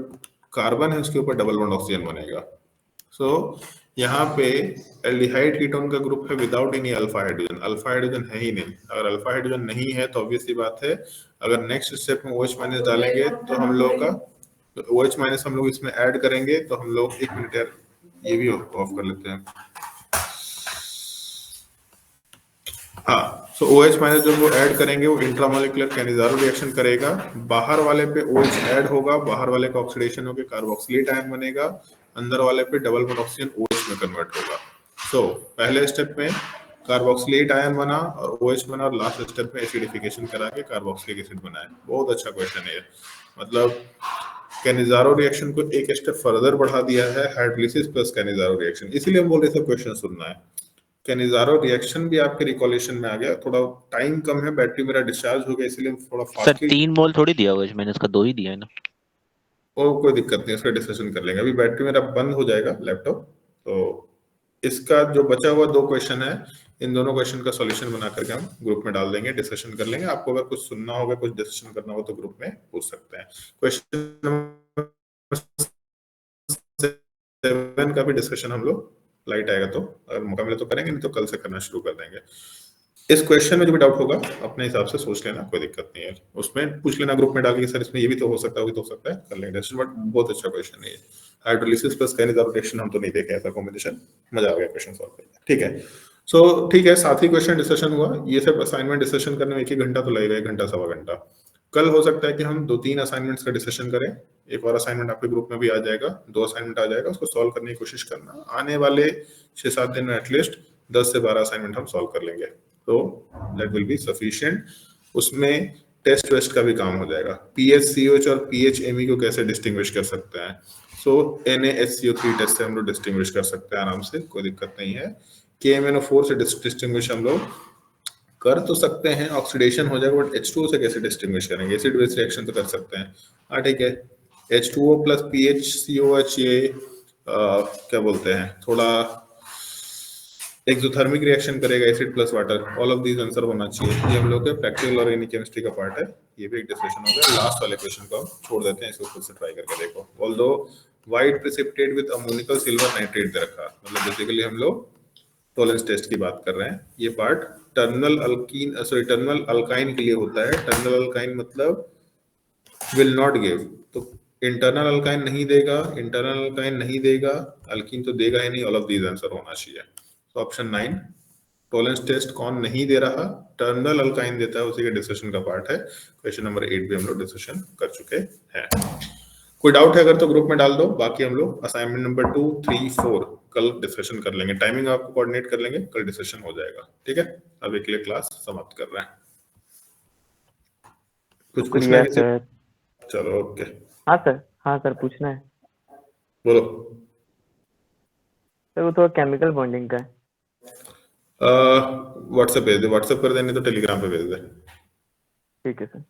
कार्बन है उसके ऊपर डबल बॉन्ड ऑक्सीजन बनेगा। सो यहाँ पे एल्डिहाइड कीटोन का ग्रुप है विदाउट एनी अल्फा हाइड्रोजन है ही नहीं। अगर अल्फा हाइड्रोजन नहीं है तो ऑब्वियसली बात है, अगर नेक्स्ट स्टेप में OH माइनस डालेंगे तो हम लोग का OH माइनस हम लोग इसमें ऐड करेंगे तो हम लोग, एक मिनट यार ये भी ऑफ कर लेते हैं। हाँ, सो OH माइनस जब वो ऐड करेंगे वो इंट्रामोलिकुलर कैनिजारो रिएक्शन करेगा, बाहर वाले पे OH ऐड होगा, बाहर वाले का ऑक्सीडेशन होकर कार्बोक्सिलेट आयन बनेगा, अंदर वाले पे डबल बॉन्ड ऑक्सीजन OH में कन्वर्ट होगा। सो पहले स्टेप में कार्बोक्सिलेट आयन बना और OH बना, और लास्ट स्टेप में एसिडिफिकेशन करा के कार्बोक्सिलिक एसिड बना है। बहुत अच्छा क्वेश्चन है, मतलब कैनिजारो रिएक्शन को एक स्टेप फर्दर बढ़ा दिया है, हाइड्रोलिसिस प्लस कैनिजारो रिएक्शन। इसीलिए हम बोल रहे सब क्वेश्चन सुनना है। कैनिजारो रिएक्शन भी आपके रिकॉलेशन में आ गया, थोड़ा टाइम कम है, बैटरी मेरा डिस्चार्ज हो गया इसलिए थोड़ा सर फास्टली। 3 मोल थोड़ी दिया हुआ है, मैंने इसका 2 ही दिया है ना। और कोई दिक्कत नहीं, उसका डिस्कशन कर लेंगे। अभी बैटरी मेरा बंद हो जाएगा लैपटॉप, तो इसका जो बचा हुआ 2 क्वेश्चन है, इन दोनों क्वेश्चन का सॉल्यूशन बना करके हम ग्रुप में डाल देंगे, डिस्कशन कर लेंगे। आपको अगर कुछ सुनना होगा, कुछ डिस्कशन करना हो तो ग्रुप में पूछ सकते हैं। क्वेश्चन नंबर 7 का भी डिस्कशन हम लोग लाइट आएगा तो अगर मौका मिले तो करेंगे, नहीं तो कल से करना शुरू कर देंगे। इस क्वेश्चन में जो भी डाउट होगा अपने हिसाब से सोच लेना, कोई दिक्कत नहीं है, उसमें पूछ लेना ग्रुप में डाल के, सर इसमें ये भी तो हो सकता है, वो भी तो हो सकता है, कर लेंगे डिस्कशन। बट बहुत अच्छा क्वेश्चन है ये, हाइड्रोलिसिस प्लस कैनिजारो रिएक्शन हम तो नहीं देखे ऐसा कॉम्बिनेशन, मजा आ गया क्वेश्चन सॉल्व करके। ठीक है, सो ठीक है, 7 ही क्वेश्चन डिस्कशन हुआ। ये सब असाइनमेंट डिस्कशन करने में 1 घंटा तो लगेगा, 1 घंटा सवा घंटा। कल हो सकता है कि हम 2-3 असाइनमेंट्स का डिस्कशन करें, एक और असाइनमेंट आपके ग्रुप में भी आ जाएगा, 2 असाइनमेंट आ जाएगा, उसको सॉल्व करने की कोशिश करना। आने वाले 6-7 दिन में एटलीस्ट 10 से 12 असाइनमेंट हम सॉल्व कर लेंगे, तो दैट विल बी सफिशिएंट। उसमें टेस्ट वेस्ट का भी काम हो जाएगा, PHCOH और PHME को कैसे डिस्टिंग्विश कर सकते हैं। सो NaHCO3 टेस्ट से हम लोग डिस्टिंग्विश कर सकते हैं आराम से, कोई दिक्कत नहीं है। KMnO4 से डिस्टिंग्विश हम लोग कर तो सकते हैं, ऑक्सीडेशन हो जाएगा, बट H2O से कैसे डिस्टिंग्विश करेंगे। एसिड बेस रिएक्शन तो कर सकते हैं, हाँ ठीक है। H2O प्लस PHCOH ये क्या बोलते हैं, थोड़ा एक्सोथर्मिक रिएक्शन करेगा, acid plus water. All of these answer होना चाहिए। ये हम लोग के प्रैक्टिकल ऑर्गेनिक केमिस्ट्री का पार्ट है, ये भी एक डिस्कशन हो गया। लास्ट वाले क्वेश्चन को हम छोड़ देते हैं, इसको खुद से ट्राई करके देखो। Although white precipitate with ammoniacal silver nitrate दे रखा, मतलब बेसिकली हम लोग टॉलरेंस टेस्ट की बात कर रहे हैं। ये पार्ट टर्मिनल अल्काइन के लिए होता है। टर्मिनल अल्काइन मतलब विल नॉट गिव, तो इंटरनल अल्काइन नहीं देगा, इंटरनल अल्काइन नहीं देगा, अल्कीन तो देगा ही नहीं। ऑल ऑफ दीज आंसर होना चाहिए। तो ऑप्शन 9 टॉलरेंस टेस्ट कौन नहीं दे रहा, टर्मिनल अल्काइन देता है, उसी के डिस्कशन का पार्ट है। क्वेश्चन नंबर 8 भी हम लोग डिस्कशन कर चुके हैं। कोई डाउट है अगर तो ग्रुप में डाल दो, बाकी हम लोग असाइनमेंट नंबर 2, 3, 4 कल डिस्कशन कर लेंगे। टाइमिंग आपको कोऑर्डिनेट कर लेंगे, कल डिस्कशन हो जाएगा। ठीक है, अब एक लिए क्लास समाप्त कर रहे हैं। कुछ पूछना है किसी? सर। चलो ओके, हाँ सर पूछना है बोलो। सर, वो थोड़ा केमिकल बॉन्डिंग का है। व्हाट्सएप भेज दे, व्हाट्सएप कर देने तो टेलीग्राम पे भेज दे। ठीक है सर।